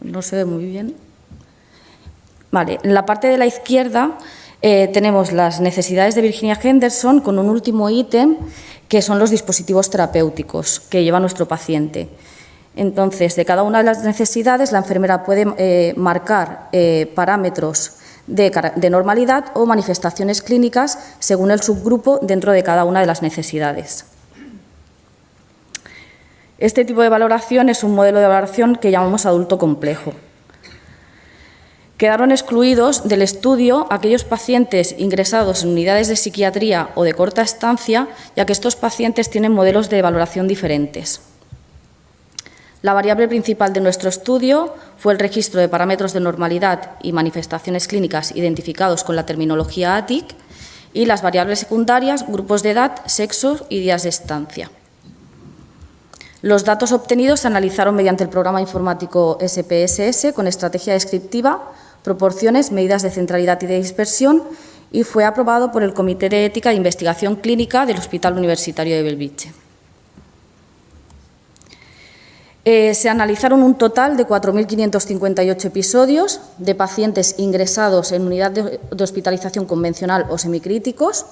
No se ve muy bien. Vale, en la parte de la izquierda tenemos las necesidades de Virginia Henderson con un último ítem que son los dispositivos terapéuticos que lleva nuestro paciente. Entonces, de cada una de las necesidades, la enfermera puede marcar parámetros de normalidad o manifestaciones clínicas según el subgrupo dentro de cada una de las necesidades. Este tipo de valoración es un modelo de valoración que llamamos adulto complejo. Quedaron excluidos del estudio aquellos pacientes ingresados en unidades de psiquiatría o de corta estancia, ya que estos pacientes tienen modelos de valoración diferentes. La variable principal de nuestro estudio fue el registro de parámetros de normalidad y manifestaciones clínicas identificados con la terminología ATIC y las variables secundarias, grupos de edad, sexo y días de estancia. Los datos obtenidos se analizaron mediante el programa informático SPSS con estrategia descriptiva, proporciones, medidas de centralidad y de dispersión y fue aprobado por el Comité de Ética de Investigación Clínica del Hospital Universitario de Belvitge. Se analizaron un total de 4.558 episodios de pacientes ingresados en unidad de hospitalización convencional o semicríticos,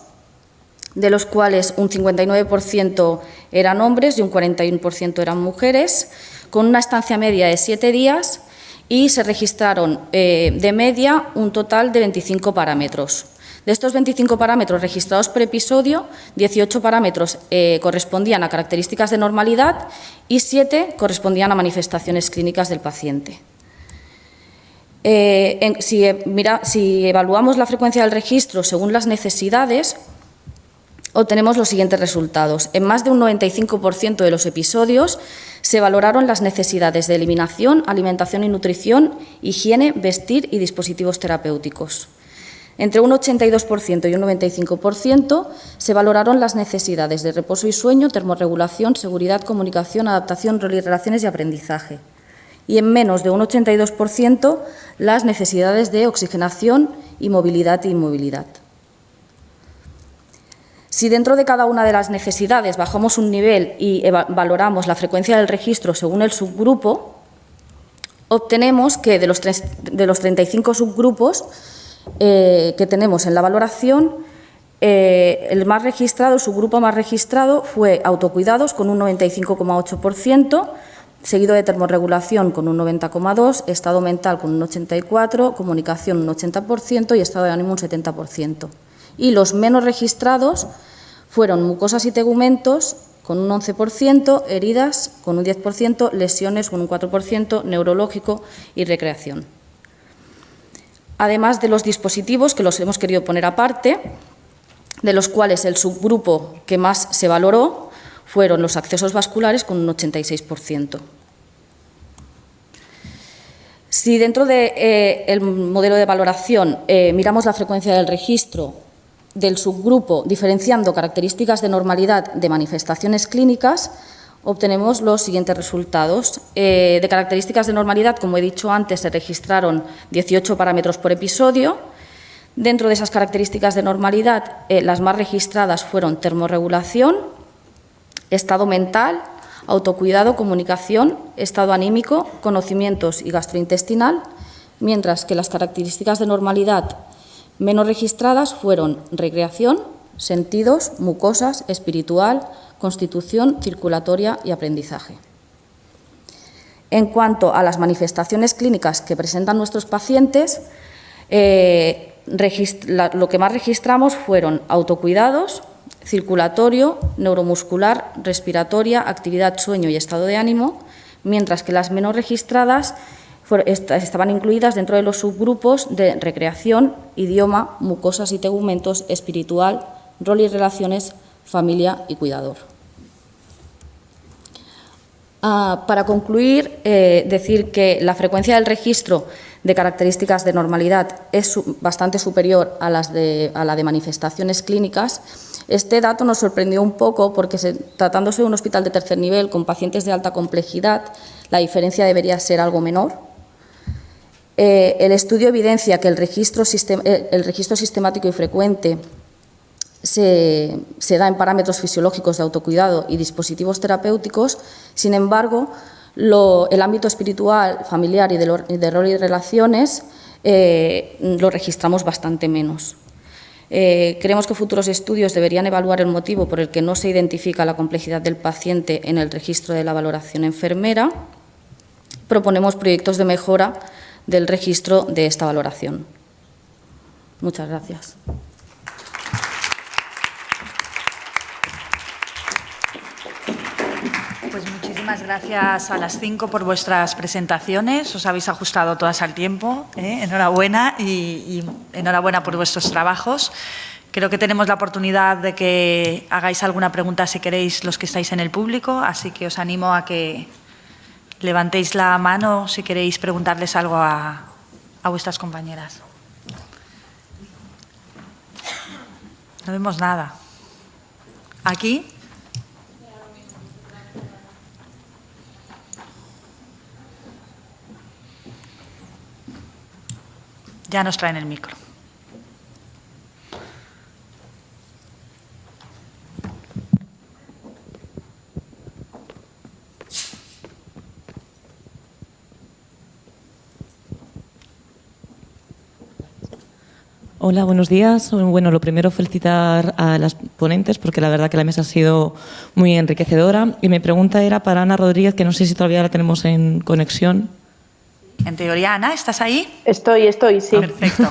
de los cuales un 59% eran hombres y un 41% eran mujeres, con una estancia media de 7 días y se registraron de media un total de 25 parámetros. De estos 25 parámetros registrados por episodio, 18 parámetros correspondían a características de normalidad y 7 correspondían a manifestaciones clínicas del paciente. Si evaluamos la frecuencia del registro según las necesidades, obtenemos los siguientes resultados. En más de un 95% de los episodios se valoraron las necesidades de eliminación, alimentación y nutrición, higiene, vestir y dispositivos terapéuticos. Entre un 82% y un 95% se valoraron las necesidades de reposo y sueño, termorregulación, seguridad, comunicación, adaptación, rol y relaciones y aprendizaje. Y en menos de un 82% las necesidades de oxigenación y movilidad e inmovilidad. Si dentro de cada una de las necesidades bajamos un nivel y valoramos la frecuencia del registro según el subgrupo, obtenemos que de los 35 subgrupos que tenemos en la valoración, el subgrupo más registrado fue autocuidados con un 95,8%, seguido de termorregulación con un 90,2%, estado mental con un 84%, comunicación un 80% y estado de ánimo un 70%. Y los menos registrados fueron mucosas y tegumentos con un 11%, heridas con un 10%, lesiones con un 4%, neurológico y recreación. Además de los dispositivos, que los hemos querido poner aparte, de los cuales el subgrupo que más se valoró fueron los accesos vasculares con un 86%. Si dentro del modelo de valoración miramos la frecuencia del registro del subgrupo diferenciando características de normalidad de manifestaciones clínicas, obtenemos los siguientes resultados. De características de normalidad, como he dicho antes, se registraron 18 parámetros por episodio. Dentro de esas características de normalidad, las más registradas fueron termorregulación, estado mental, autocuidado, comunicación, estado anímico, conocimientos y gastrointestinal, mientras que las características de normalidad menos registradas fueron recreación, sentidos, mucosas, espiritual, constitución, circulatoria y aprendizaje. En cuanto a las manifestaciones clínicas que presentan nuestros pacientes, lo que más registramos fueron autocuidados, circulatorio, neuromuscular, respiratoria, actividad, sueño y estado de ánimo, mientras que las menos registradas estaban incluidas dentro de los subgrupos de recreación, idioma, mucosas y tegumentos, espiritual, rol y relaciones, familia y cuidador. Para concluir, decir que la frecuencia del registro de características de normalidad es bastante superior a la de manifestaciones clínicas. Este dato nos sorprendió un poco porque, tratándose de un hospital de tercer nivel con pacientes de alta complejidad, la diferencia debería ser algo menor. El estudio evidencia que el registro sistemático y frecuente se da en parámetros fisiológicos de autocuidado y dispositivos terapéuticos. Sin embargo, el ámbito espiritual, familiar y de rol y relaciones lo registramos bastante menos. Creemos que futuros estudios deberían evaluar el motivo por el que no se identifica la complejidad del paciente en el registro de la valoración enfermera. Proponemos proyectos de mejora del registro de esta valoración. Muchas gracias. Pues muchísimas gracias a las 5 por vuestras presentaciones. Os habéis ajustado todas al tiempo. Enhorabuena y enhorabuena por vuestros trabajos. Creo que tenemos la oportunidad de que hagáis alguna pregunta si queréis los que estáis en el público, así que os animo a que levantéis la mano si queréis preguntarles algo a vuestras compañeras. No vemos nada. ¿Aquí? Ya nos traen el micro. Hola, buenos días. Bueno, lo primero, felicitar a las ponentes porque la verdad que la mesa ha sido muy enriquecedora. Y mi pregunta era para Ana Rodríguez, que no sé si todavía la tenemos en conexión. En teoría, Ana, ¿estás ahí? Estoy, sí. Perfecto.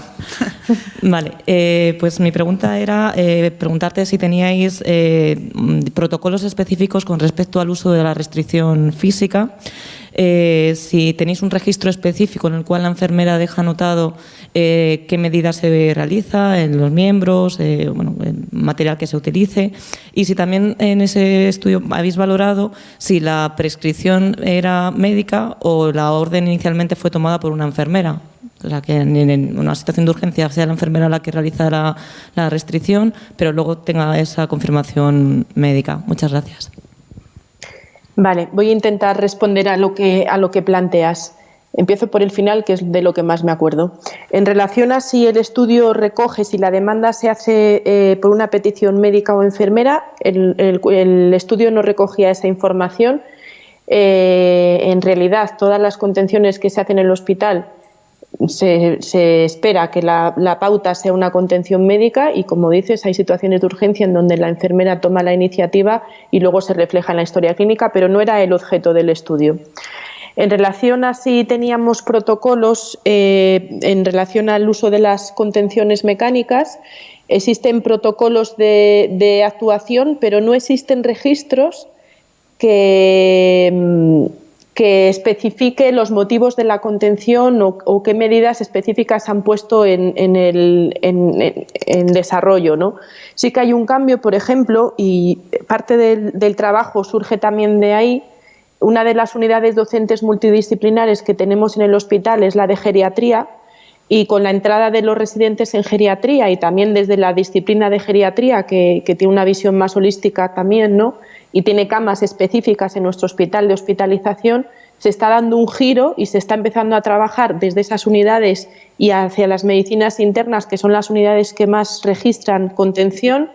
Vale, pues mi pregunta era preguntarte si teníais protocolos específicos con respecto al uso de la restricción física, si tenéis un registro específico en el cual la enfermera deja anotado qué medidas se realiza en los miembros, bueno, el material que se utilice, y si también en ese estudio habéis valorado si la prescripción era médica o la orden inicialmente fue tomada por una enfermera. O sea, que en una situación de urgencia sea la enfermera la que realiza la restricción, pero luego tenga esa confirmación médica. Muchas gracias. Vale, voy a intentar responder a lo que planteas. Empiezo por el final, que es de lo que más me acuerdo. En relación a si el estudio recoge, si la demanda se hace por una petición médica o enfermera, el estudio no recogía esa información. En realidad, todas las contenciones que se hacen en el hospital se espera que la pauta sea una contención médica y, como dices, hay situaciones de urgencia en donde la enfermera toma la iniciativa y luego se refleja en la historia clínica, pero no era el objeto del estudio. En relación a si teníamos protocolos en relación al uso de las contenciones mecánicas, existen protocolos de actuación, pero no existen registros que especifique los motivos de la contención o qué medidas específicas han puesto en desarrollo, ¿no? Sí que hay un cambio, por ejemplo, y parte del trabajo surge también de ahí. Una de las unidades docentes multidisciplinares que tenemos en el hospital es la de geriatría, y con la entrada de los residentes en geriatría y también desde la disciplina de geriatría, que tiene una visión más holística también, ¿no?, y tiene camas específicas en nuestro hospital de hospitalización, se está dando un giro y se está empezando a trabajar desde esas unidades y hacia las medicinas internas, que son las unidades que más registran contención,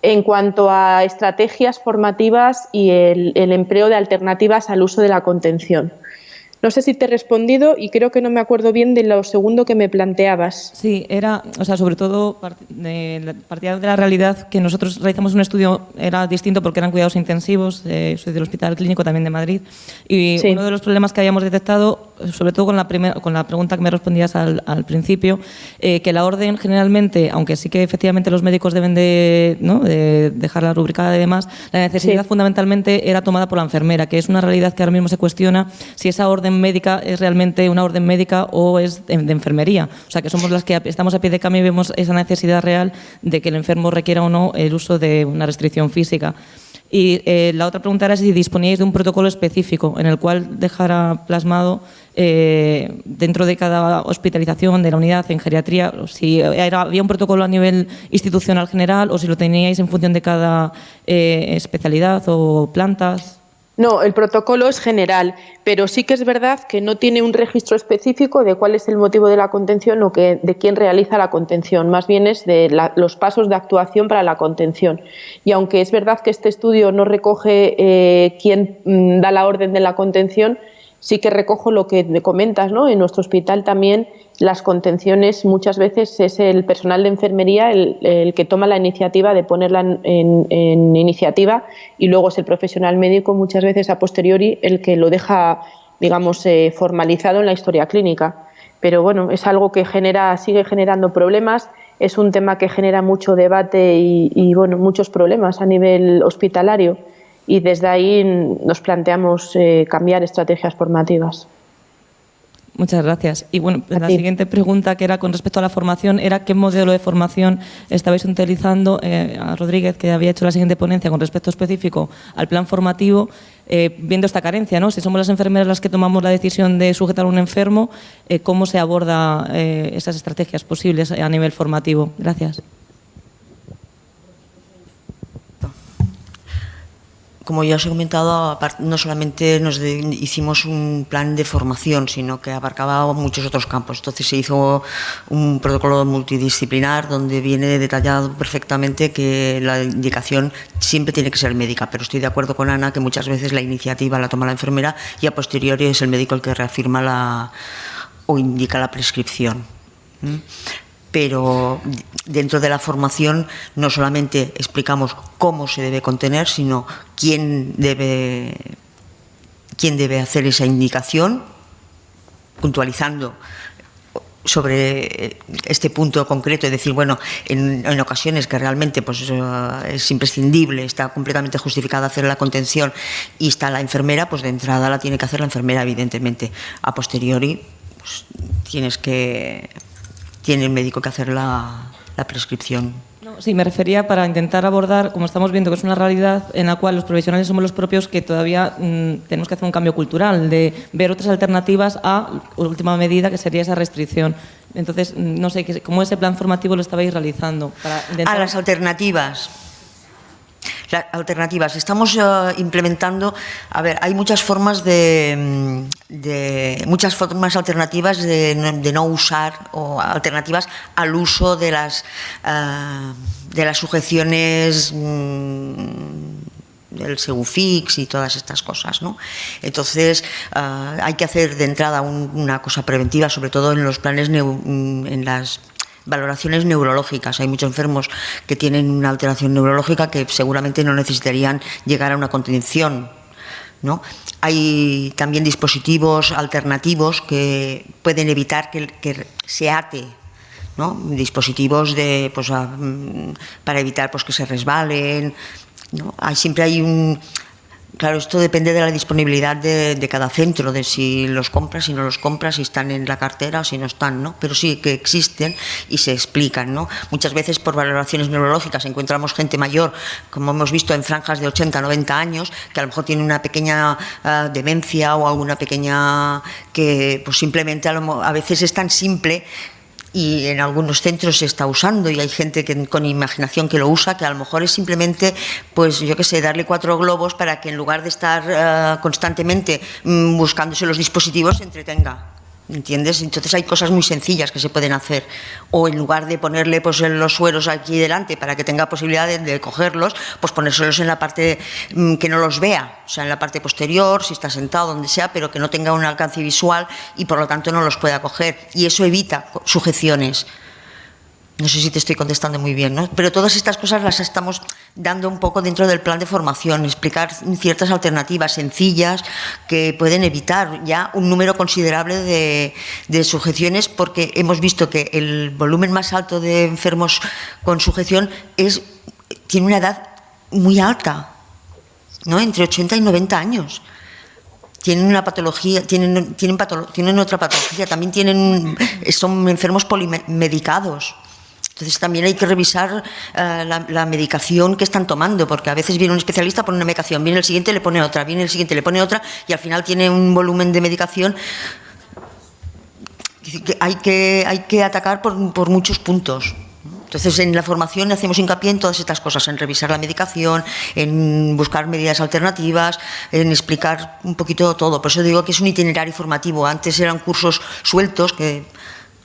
en cuanto a estrategias formativas y el empleo de alternativas al uso de la contención. No sé si te he respondido y creo que no me acuerdo bien de lo segundo que me planteabas. Sí, era, o sea, sobre todo partía de la realidad que nosotros realizamos un estudio, era distinto porque eran cuidados intensivos, soy del Hospital Clínico también de Madrid, y Sí. uno de los problemas que habíamos detectado, sobre todo con la pregunta que me respondías al principio, que la orden generalmente, aunque sí que efectivamente los médicos deben de, ¿no?, de dejarla rubricada y demás, la necesidad Sí. fundamentalmente era tomada por la enfermera, que es una realidad que ahora mismo se cuestiona si esa orden médica es realmente una orden médica o es de enfermería. O sea, que somos las que estamos a pie de cama y vemos esa necesidad real de que el enfermo requiera o no el uso de una restricción física. Y la otra pregunta era si disponíais de un protocolo específico en el cual dejara plasmado dentro de cada hospitalización de la unidad en geriatría, si había un protocolo a nivel institucional general o si lo teníais en función de cada especialidad o plantas. No, el protocolo es general, pero sí que es verdad que no tiene un registro específico de cuál es el motivo de la contención o de quién realiza la contención, más bien es de los pasos de actuación para la contención. Y aunque es verdad que este estudio no recoge quién da la orden de la contención, sí que recojo lo que me comentas, ¿no? En nuestro hospital también las contenciones muchas veces es el personal de enfermería el que toma la iniciativa de ponerla en iniciativa, y luego es el profesional médico muchas veces a posteriori el que lo deja, digamos, formalizado en la historia clínica. Pero bueno, es algo que sigue generando problemas, es un tema que genera mucho debate y bueno, muchos problemas a nivel hospitalario. Y desde ahí nos planteamos cambiar estrategias formativas. Muchas gracias. Y bueno, la siguiente pregunta, que era con respecto a la formación, era qué modelo de formación estabais utilizando. A Rodríguez, que había hecho la siguiente ponencia con respecto específico al plan formativo, viendo esta carencia, ¿no? Si somos las enfermeras las que tomamos la decisión de sujetar a un enfermo, ¿cómo se aborda esas estrategias posibles a nivel formativo? Gracias. Como ya os he comentado, no solamente hicimos un plan de formación, sino que abarcaba muchos otros campos. Entonces se hizo un protocolo multidisciplinar donde viene detallado perfectamente que la indicación siempre tiene que ser médica, pero estoy de acuerdo con Ana que muchas veces la iniciativa la toma la enfermera y a posteriori es el médico el que reafirma o indica la prescripción. Pero dentro de la formación no solamente explicamos cómo se debe contener, sino quién debe hacer esa indicación, puntualizando sobre este punto concreto y decir, bueno, en ocasiones que realmente pues, es imprescindible, está completamente justificada hacer la contención y está la enfermera, pues de entrada la tiene que hacer la enfermera, evidentemente. A posteriori, pues, tiene el médico que hacer la prescripción. No, sí, me refería para intentar abordar, como estamos viendo que es una realidad en la cual los profesionales somos los propios que todavía tenemos que hacer un cambio cultural, de ver otras alternativas a última medida, que sería esa restricción. Entonces, no sé, ¿cómo ese plan formativo lo estabais realizando? Para intentar... Las alternativas. Las alternativas. Estamos implementando, hay muchas formas muchas formas alternativas de no usar o alternativas al uso de las sujeciones del Segufix y todas estas cosas, ¿no? Entonces hay que hacer de entrada una cosa preventiva, sobre todo en los planes, en las valoraciones neurológicas. Hay muchos enfermos que tienen una alteración neurológica que seguramente no necesitarían llegar a una contención, ¿no? Hay también dispositivos alternativos que pueden evitar que se ate, ¿no? Dispositivos para evitar pues, que se resbalen, ¿no? Siempre hay Claro, esto depende de la disponibilidad de cada centro, de si los compras, si no los compras, si están en la cartera o si no están, ¿no? Pero sí que existen y se explican, ¿no? Muchas veces por valoraciones neurológicas encontramos gente mayor, como hemos visto en franjas de 80, 90 años, que a lo mejor tiene una pequeña demencia o alguna pequeña que pues simplemente a veces es tan simple. Y en algunos centros se está usando y hay gente con imaginación que lo usa, que a lo mejor es simplemente, pues yo qué sé, darle 4 globos para que en lugar de estar constantemente buscándose los dispositivos se entretenga, ¿entiendes? Entonces hay cosas muy sencillas que se pueden hacer. O en lugar de ponerle pues, los sueros aquí delante para que tenga posibilidad de cogerlos, pues ponérselos en la parte que no los vea, o sea, en la parte posterior, si está sentado, donde sea, pero que no tenga un alcance visual y por lo tanto no los pueda coger. Y eso evita sujeciones. No sé si te estoy contestando muy bien, ¿no? Pero todas estas cosas las estamos dando un poco dentro del plan de formación, explicar ciertas alternativas sencillas que pueden evitar ya un número considerable de sujeciones, porque hemos visto que el volumen más alto de enfermos con sujeción tiene una edad muy alta, ¿no? Entre 80 y 90 años. Tienen una patología, tienen otra patología, también son enfermos polimedicados. Entonces también hay que revisar la medicación que están tomando, porque a veces viene un especialista, pone una medicación, viene el siguiente, le pone otra, viene el siguiente, le pone otra, y al final tiene un volumen de medicación que hay que atacar por muchos puntos. Entonces, en la formación hacemos hincapié en todas estas cosas, en revisar la medicación, en buscar medidas alternativas, en explicar un poquito todo. Por eso digo que es un itinerario formativo. Antes eran cursos sueltos que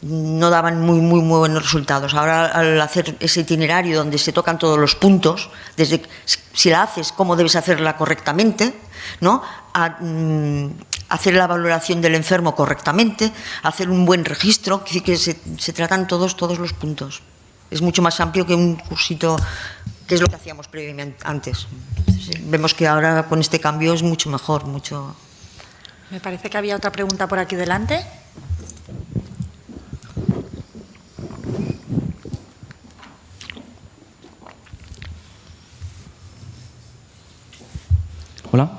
no daban muy buenos resultados. Ahora, al hacer ese itinerario donde se tocan todos los puntos, desde si la haces, cómo debes hacerla correctamente, ¿no?, hacer la valoración del enfermo correctamente, hacer un buen registro, que se tratan todos los puntos. Es mucho más amplio que un cursito, que es lo que hacíamos previamente antes. Vemos que ahora con este cambio es mucho mejor, mucho. Me parece que había otra pregunta por aquí delante. Hola.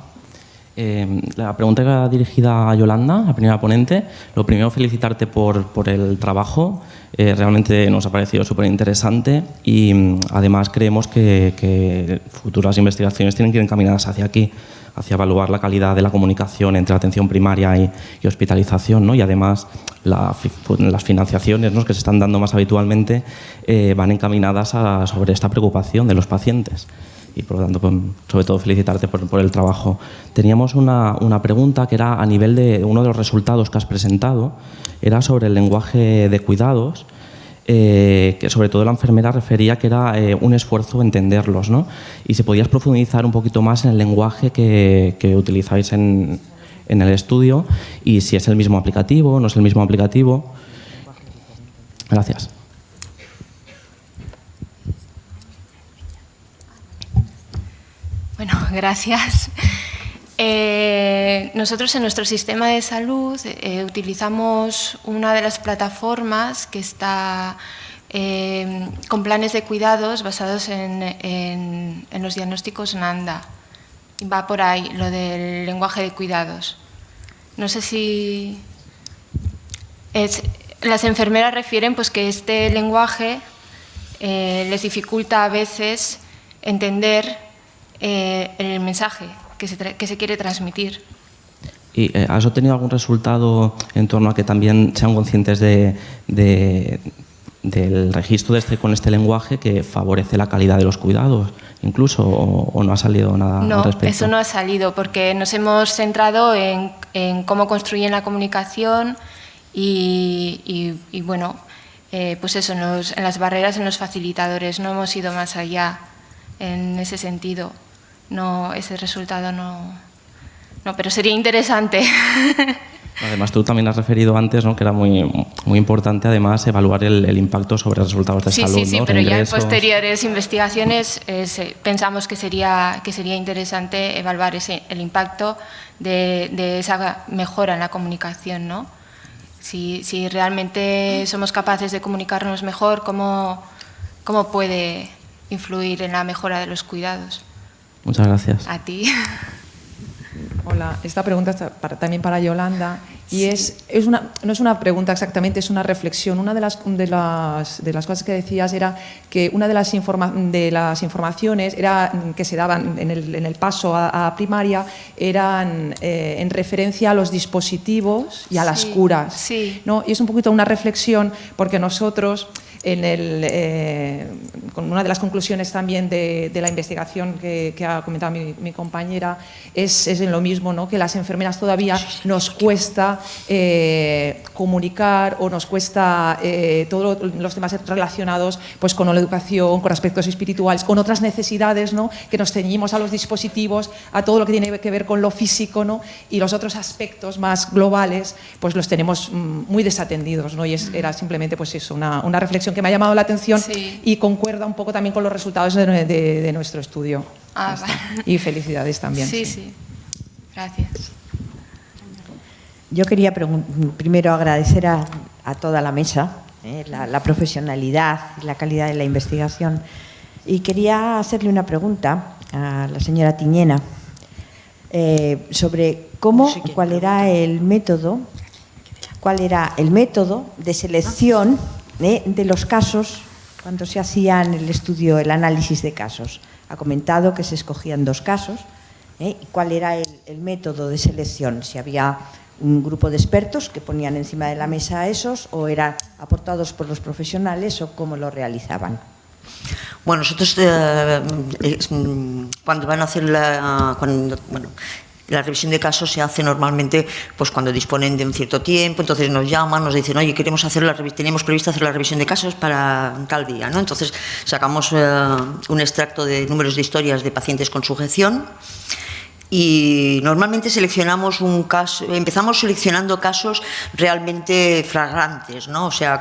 La pregunta era dirigida a Yolanda, la primera ponente. Lo primero, felicitarte por el trabajo. Realmente nos ha parecido súper interesante y además creemos que futuras investigaciones tienen que ir encaminadas hacia aquí, hacia evaluar la calidad de la comunicación entre atención primaria y hospitalización, ¿no? Y además las financiaciones, ¿no?, que se están dando más habitualmente van encaminadas sobre esta preocupación de los pacientes. Y por lo tanto, sobre todo, felicitarte por el trabajo. Teníamos una pregunta que era a nivel de uno de los resultados que has presentado, era sobre el lenguaje de cuidados, que sobre todo la enfermera refería que era un esfuerzo entenderlos, ¿no? Y si podías profundizar un poquito más en el lenguaje que utilizáis en el estudio y si es el mismo aplicativo, no es el mismo aplicativo. Gracias. Bueno, gracias. Nosotros en nuestro sistema de salud utilizamos una de las plataformas que está con planes de cuidados basados en los diagnósticos NANDA. Va por ahí, lo del lenguaje de cuidados. No sé si... las enfermeras refieren pues, que este lenguaje les dificulta a veces entender el mensaje que se quiere transmitir. ¿Y has obtenido algún resultado en torno a que también sean conscientes del registro con este lenguaje que favorece la calidad de los cuidados, incluso, o no ha salido nada al respecto? No, eso no ha salido, porque nos hemos centrado en cómo construyen la comunicación y bueno, pues eso, en las barreras, en los facilitadores. No hemos ido más allá en ese sentido. No, ese resultado no, pero sería interesante. Además, tú también has referido antes, ¿no?, que era muy importante además evaluar el impacto sobre resultados de salud. Sí, ¿no? Pero ya en posteriores investigaciones pensamos que sería interesante evaluar el impacto de esa mejora en la comunicación, ¿no? Si realmente somos capaces de comunicarnos mejor, ¿cómo puede influir en la mejora de los cuidados? Muchas gracias. A ti. Hola, esta pregunta está también para Yolanda y no es una pregunta exactamente, es una reflexión. Una de las cosas que decías era que una de las informaciones que se daban en el paso a primaria eran en referencia a los dispositivos y a las curas, Sí. ¿no? Y es un poquito una reflexión porque nosotros con una de las conclusiones también de la investigación que ha comentado mi compañera, es en lo mismo, ¿no? Que las enfermeras todavía nos cuesta comunicar, o nos cuesta todos los temas relacionados pues, con la educación, con aspectos espirituales, con otras necesidades, ¿no? Que nos ceñimos a los dispositivos, a todo lo que tiene que ver con lo físico, ¿no? Y los otros aspectos más globales pues los tenemos muy desatendidos, ¿no? Y era simplemente pues eso, una reflexión que me ha llamado la atención, sí. Y concuerda un poco también con los resultados de nuestro estudio. Vale. Y felicidades también. Sí, sí. Gracias. Yo quería primero agradecer a toda la mesa la profesionalidad y la calidad de la investigación, y quería hacerle una pregunta a la señora Tiñena sobre cuál era el método de selección de los casos cuando se hacía en el estudio, el análisis de casos. Ha comentado que se escogían 2 casos. ¿Cuál era el método de selección? Si había un grupo de expertos que ponían encima de la mesa esos, o eran aportados por los profesionales, o cómo lo realizaban. Bueno, nosotros cuando van a hacer la revisión de casos se hace normalmente pues cuando disponen de un cierto tiempo, entonces nos llaman, nos dicen, oye, teníamos previsto hacer la revisión de casos para tal día, ¿no? Entonces sacamos un extracto de números de historias de pacientes con sujeción, y normalmente seleccionamos un caso, empezamos seleccionando casos realmente flagrantes, ¿no? O sea,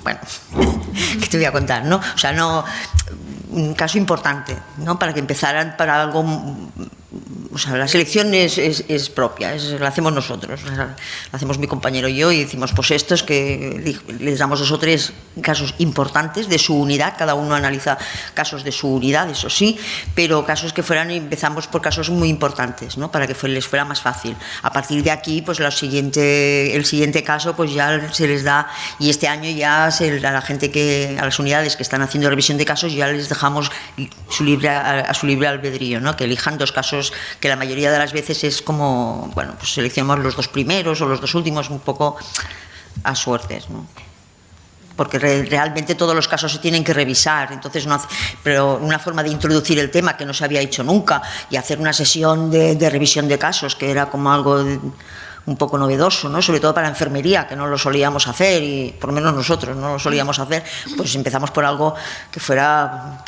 bueno, ¿qué te voy a contar, no? O sea, no, un caso importante, ¿no? Para que empezaran para algo. O sea, la selección es propia, la hacemos nosotros, la hacemos mi compañero y yo, y decimos, pues estos que les damos 2 o 3 casos importantes de su unidad, cada uno analiza casos de su unidad, eso sí, pero casos que empezamos por casos muy importantes, ¿no? Para que les fuera más fácil. A partir de aquí, pues el siguiente caso, pues ya se les da, y este año ya a la gente a las unidades que están haciendo revisión de casos, ya les dejamos a su libre albedrío, ¿no? Que elijan 2 casos que la mayoría de las veces es como, bueno, pues seleccionamos los 2 primeros o los 2 últimos un poco a suertes, ¿no? Porque realmente todos los casos se tienen que revisar, entonces pero una forma de introducir el tema que no se había hecho nunca, y hacer una sesión de revisión de casos, que era como algo un poco novedoso, ¿no? Sobre todo para la enfermería, que no lo solíamos hacer, y por lo menos nosotros no lo solíamos hacer, pues empezamos por algo que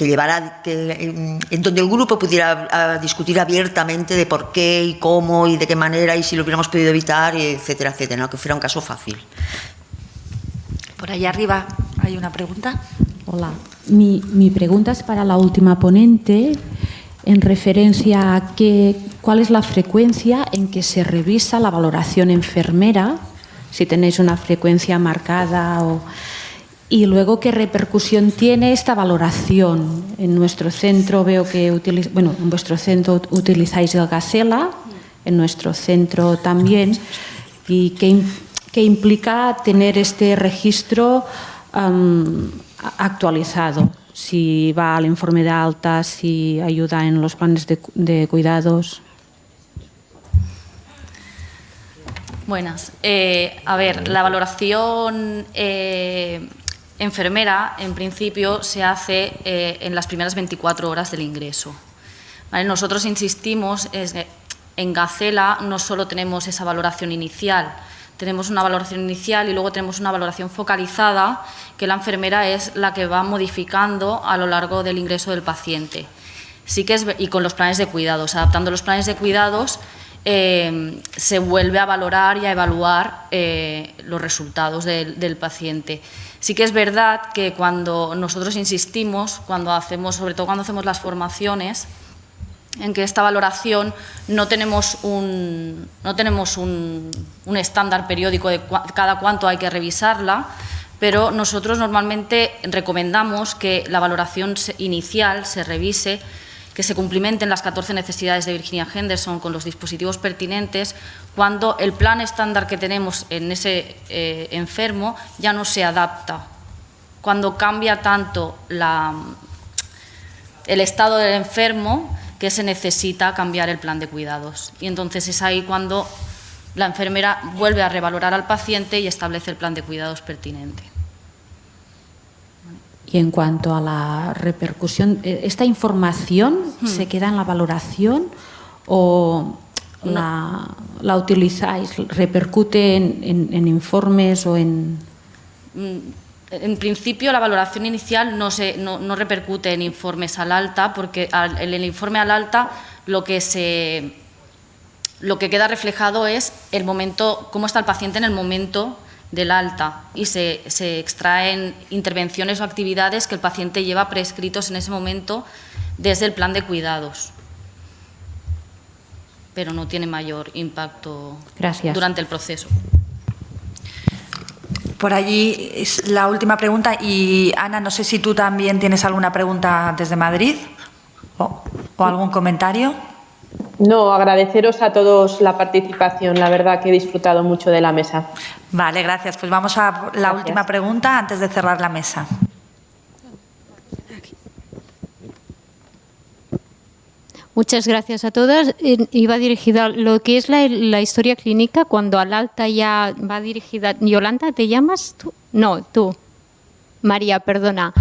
llevara, en donde el grupo pudiera discutir abiertamente de por qué y cómo y de qué manera, y si lo hubiéramos podido evitar, etcétera, etcétera, ¿no? Que fuera un caso fácil. Por allá arriba hay una pregunta. Hola, mi pregunta es para la última ponente, en referencia a cuál es la frecuencia en que se revisa la valoración enfermera, si tenéis una frecuencia marcada, y luego qué repercusión tiene esta valoración. En nuestro centro veo que en vuestro centro utilizáis el Gacela, en nuestro centro también, y qué implica tener este registro actualizado. Si va al informe de alta, si ayuda en los planes de cuidados. Buenas. A ver, la valoración enfermera, en principio, se hace en las primeras 24 horas del ingreso. ¿Vale? Nosotros insistimos en Gacela, no solo tenemos esa valoración inicial, tenemos una valoración inicial y luego tenemos una valoración focalizada, que la enfermera es la que va modificando a lo largo del ingreso del paciente. Sí que y con los planes de cuidados, adaptando los planes de cuidados, se vuelve a valorar y a evaluar los resultados del paciente. Sí que es verdad que cuando nosotros insistimos, sobre todo cuando hacemos las formaciones, en que esta valoración no tenemos un estándar periódico de cada cuánto hay que revisarla, pero nosotros normalmente recomendamos que la valoración inicial se revise, que se cumplimenten las 14 necesidades de Virginia Henderson con los dispositivos pertinentes, cuando el plan estándar que tenemos en ese enfermo ya no se adapta, cuando cambia tanto el estado del enfermo que se necesita cambiar el plan de cuidados. Y entonces es ahí cuando la enfermera vuelve a revalorar al paciente y establece el plan de cuidados pertinente. Y en cuanto a la repercusión, ¿esta información se queda en la valoración o la utilizáis? ¿Repercute en informes o en...? En principio, la valoración inicial no repercute en informes al alta, porque en el informe al alta lo que queda reflejado es el momento, cómo está el paciente en el momento del alta, y se extraen intervenciones o actividades que el paciente lleva prescritos en ese momento desde el plan de cuidados, pero no tiene mayor impacto durante el proceso. Por allí es la última pregunta. Y Ana, no sé si tú también tienes alguna pregunta desde Madrid o algún comentario. No, agradeceros a todos la participación. La verdad que he disfrutado mucho de la mesa. Vale, gracias. Pues vamos a la última pregunta antes de cerrar la mesa. Muchas gracias a todas. Iba dirigida lo que es la historia clínica, cuando al alta ya va dirigida. Yolanda, ¿te llamas tú? No, tú. María, perdona.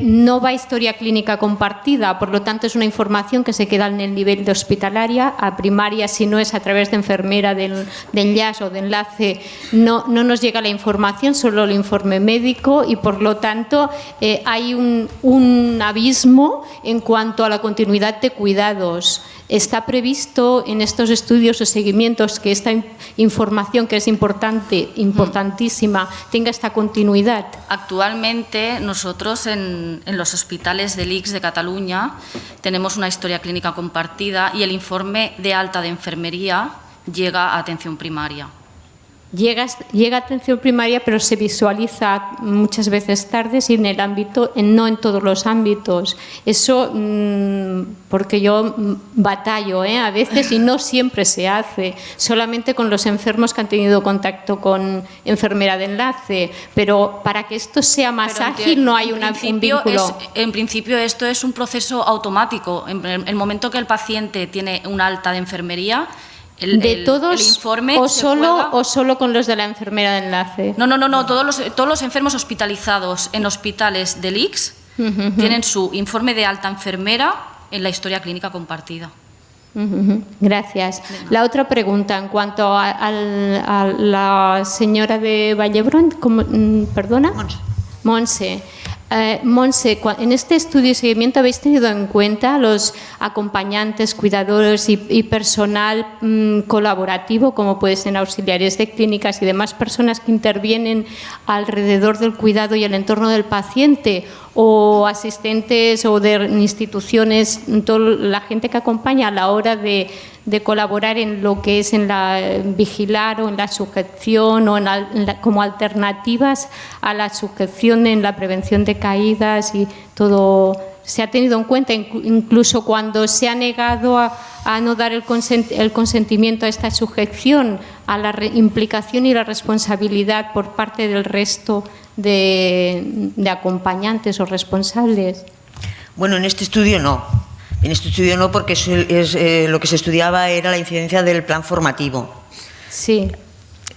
No va a historia clínica compartida, por lo tanto es una información que se queda en el nivel de hospitalaria. A primaria, si no es a través de enfermera de enlace o de enlace, no nos llega la información, solo el informe médico, y por lo tanto hay un abismo en cuanto a la continuidad de cuidados. ¿Está previsto en estos estudios o seguimientos que esta información, que es importantísima, tenga esta continuidad? Actualmente nosotros en los hospitales del ICS de Cataluña tenemos una historia clínica compartida y el informe de alta de enfermería llega a atención primaria. Llega a atención primaria, pero se visualiza muchas veces tarde y en el ámbito, no en todos los ámbitos. Eso porque yo batallo a veces y no siempre se hace, solamente con los enfermos que han tenido contacto con enfermera de enlace, pero para que esto sea más ágil no hay un vínculo. En principio esto es un proceso automático. En el momento que el paciente tiene un alta de enfermería, ¿de todos el informe o solo con los de la enfermera de enlace? No. Todos los enfermos hospitalizados en hospitales del ICS tienen su informe de alta enfermera en la historia clínica compartida. Gracias. La otra pregunta, en cuanto a la señora de Vallebrón, perdona, Monse. Monse, en este estudio de seguimiento habéis tenido en cuenta los acompañantes, cuidadores y personal colaborativo, como pueden ser auxiliares de clínicas y demás personas que intervienen alrededor del cuidado y el entorno del paciente, o asistentes o de instituciones, toda la gente que acompaña a la hora de colaborar en lo que es en la vigilar o en la sujeción o como alternativas a la sujeción en la prevención de caídas, y todo se ha tenido en cuenta, incluso cuando se ha negado a no dar el consentimiento a esta sujeción, a la implicación y la responsabilidad por parte del resto de acompañantes o responsables. Bueno, en este estudio no. En este estudio no, porque lo que se estudiaba era la incidencia del plan formativo. Sí.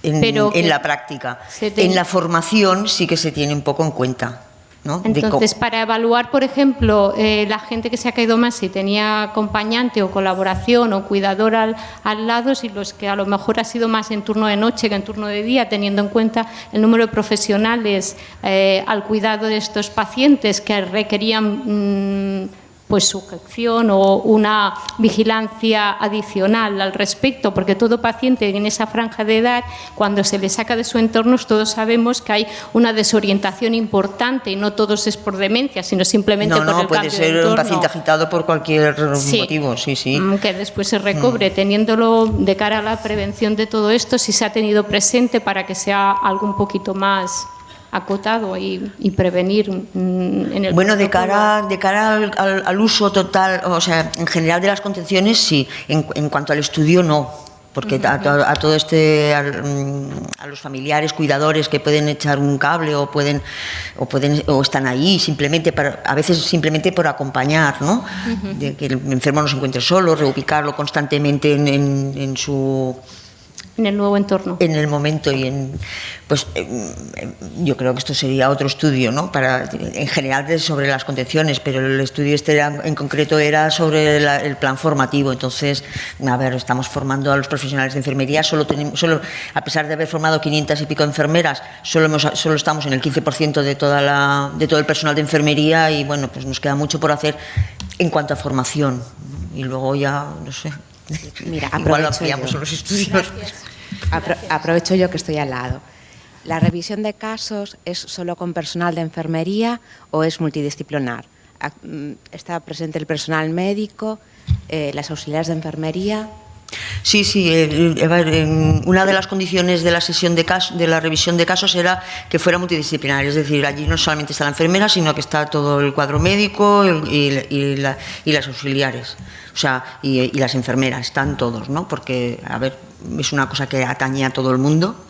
En la práctica. En la formación sí que se tiene un poco en cuenta, ¿no? Entonces, para evaluar, por ejemplo, la gente que se ha caído más, si tenía acompañante o colaboración o cuidador al lado, si los que a lo mejor ha sido más en turno de noche que en turno de día, teniendo en cuenta el número de profesionales al cuidado de estos pacientes que requerían pues sujeción o una vigilancia adicional al respecto, porque todo paciente en esa franja de edad, cuando se le saca de su entorno, todos sabemos que hay una desorientación importante, y no todos es por demencia, sino simplemente por el cambio de entorno. No, puede ser un paciente agitado por cualquier motivo, sí. Que después se recobre, teniéndolo de cara a la prevención de todo esto, si se ha tenido presente para que sea algo un poquito más acotado y prevenir en el bueno, de cara al uso total, o sea, en general de las contenciones sí, en cuanto al estudio no, porque a los familiares, cuidadores que pueden echar un cable o están ahí simplemente a veces simplemente por acompañar, ¿no? De que el enfermo no se encuentre solo, reubicarlo constantemente en su en el nuevo entorno. En el momento pues yo creo que esto sería otro estudio, ¿no? En general sobre las contenciones, pero el estudio en concreto era sobre el plan formativo. Entonces, a ver, estamos formando a los profesionales de enfermería, a pesar de haber formado 500 y pico enfermeras, solo estamos en el 15% de todo el personal de enfermería y bueno, pues nos queda mucho por hacer en cuanto a formación. Y luego ya, no sé, mira, igual lo ampliamos los estudios. Aprovecho yo que estoy al lado. ¿La revisión de casos es solo con personal de enfermería o es multidisciplinar? ¿Está presente el personal médico, las auxiliares de enfermería? Sí, una de las condiciones de la sesión de la revisión de casos era que fuera multidisciplinar, es decir, allí no solamente está la enfermera, sino que está todo el cuadro médico y las auxiliares, o sea, y las enfermeras, están todos, ¿no? Porque, a ver, es una cosa que atañe a todo el mundo.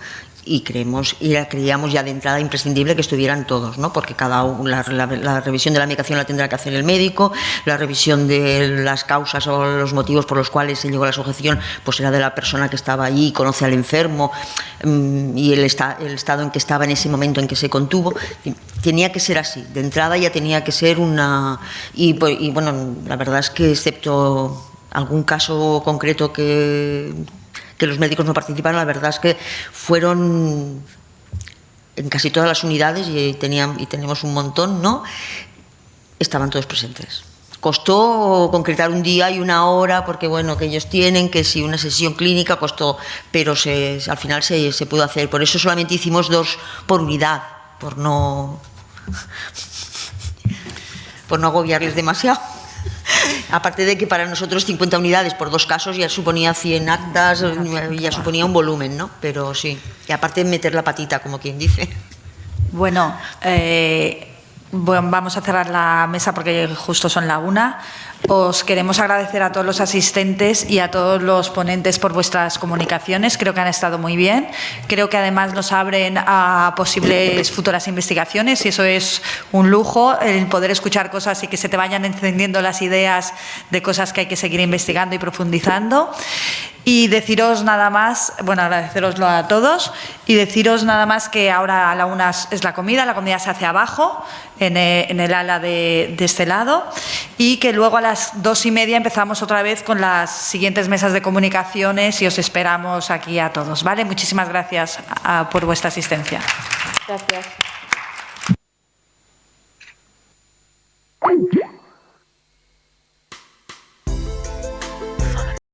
Y creíamos ya de entrada imprescindible que estuvieran todos, ¿no? Porque la revisión de la medicación la tendrá que hacer el médico, la revisión de las causas o los motivos por los cuales se llegó a la sujeción, pues era de la persona que estaba allí, conoce al enfermo y el estado en que estaba en ese momento en que se contuvo. Tenía que ser así, de entrada ya tenía que ser una... Y bueno, la verdad es que excepto algún caso concreto que los médicos no participaron, la verdad es que fueron en casi todas las unidades y tenemos un montón, ¿no? Estaban todos presentes. Costó concretar un día y una hora porque, bueno, que ellos tienen, que si una sesión clínica costó, pero al final se pudo hacer. Por eso solamente hicimos 2 por unidad, por no agobiarles demasiado. Aparte de que para nosotros 50 unidades por 2 casos ya suponía 100 actas, ya suponía un volumen, ¿no? Pero sí, y aparte meter la patita, como quien dice. Bueno, vamos a cerrar la mesa porque justo son la 1. Os queremos agradecer a todos los asistentes y a todos los ponentes por vuestras comunicaciones. Creo que han estado muy bien. Creo que además nos abren a posibles futuras investigaciones y eso es un lujo, el poder escuchar cosas y que se te vayan encendiendo las ideas de cosas que hay que seguir investigando y profundizando. Y deciros nada más, bueno, agradeceroslo a todos y deciros nada más que ahora a la 1 es la comida se hace abajo, en el ala de este lado, y que luego a las 2:30 empezamos otra vez con las siguientes mesas de comunicaciones y os esperamos aquí a todos, ¿vale? Muchísimas gracias por vuestra asistencia. Gracias.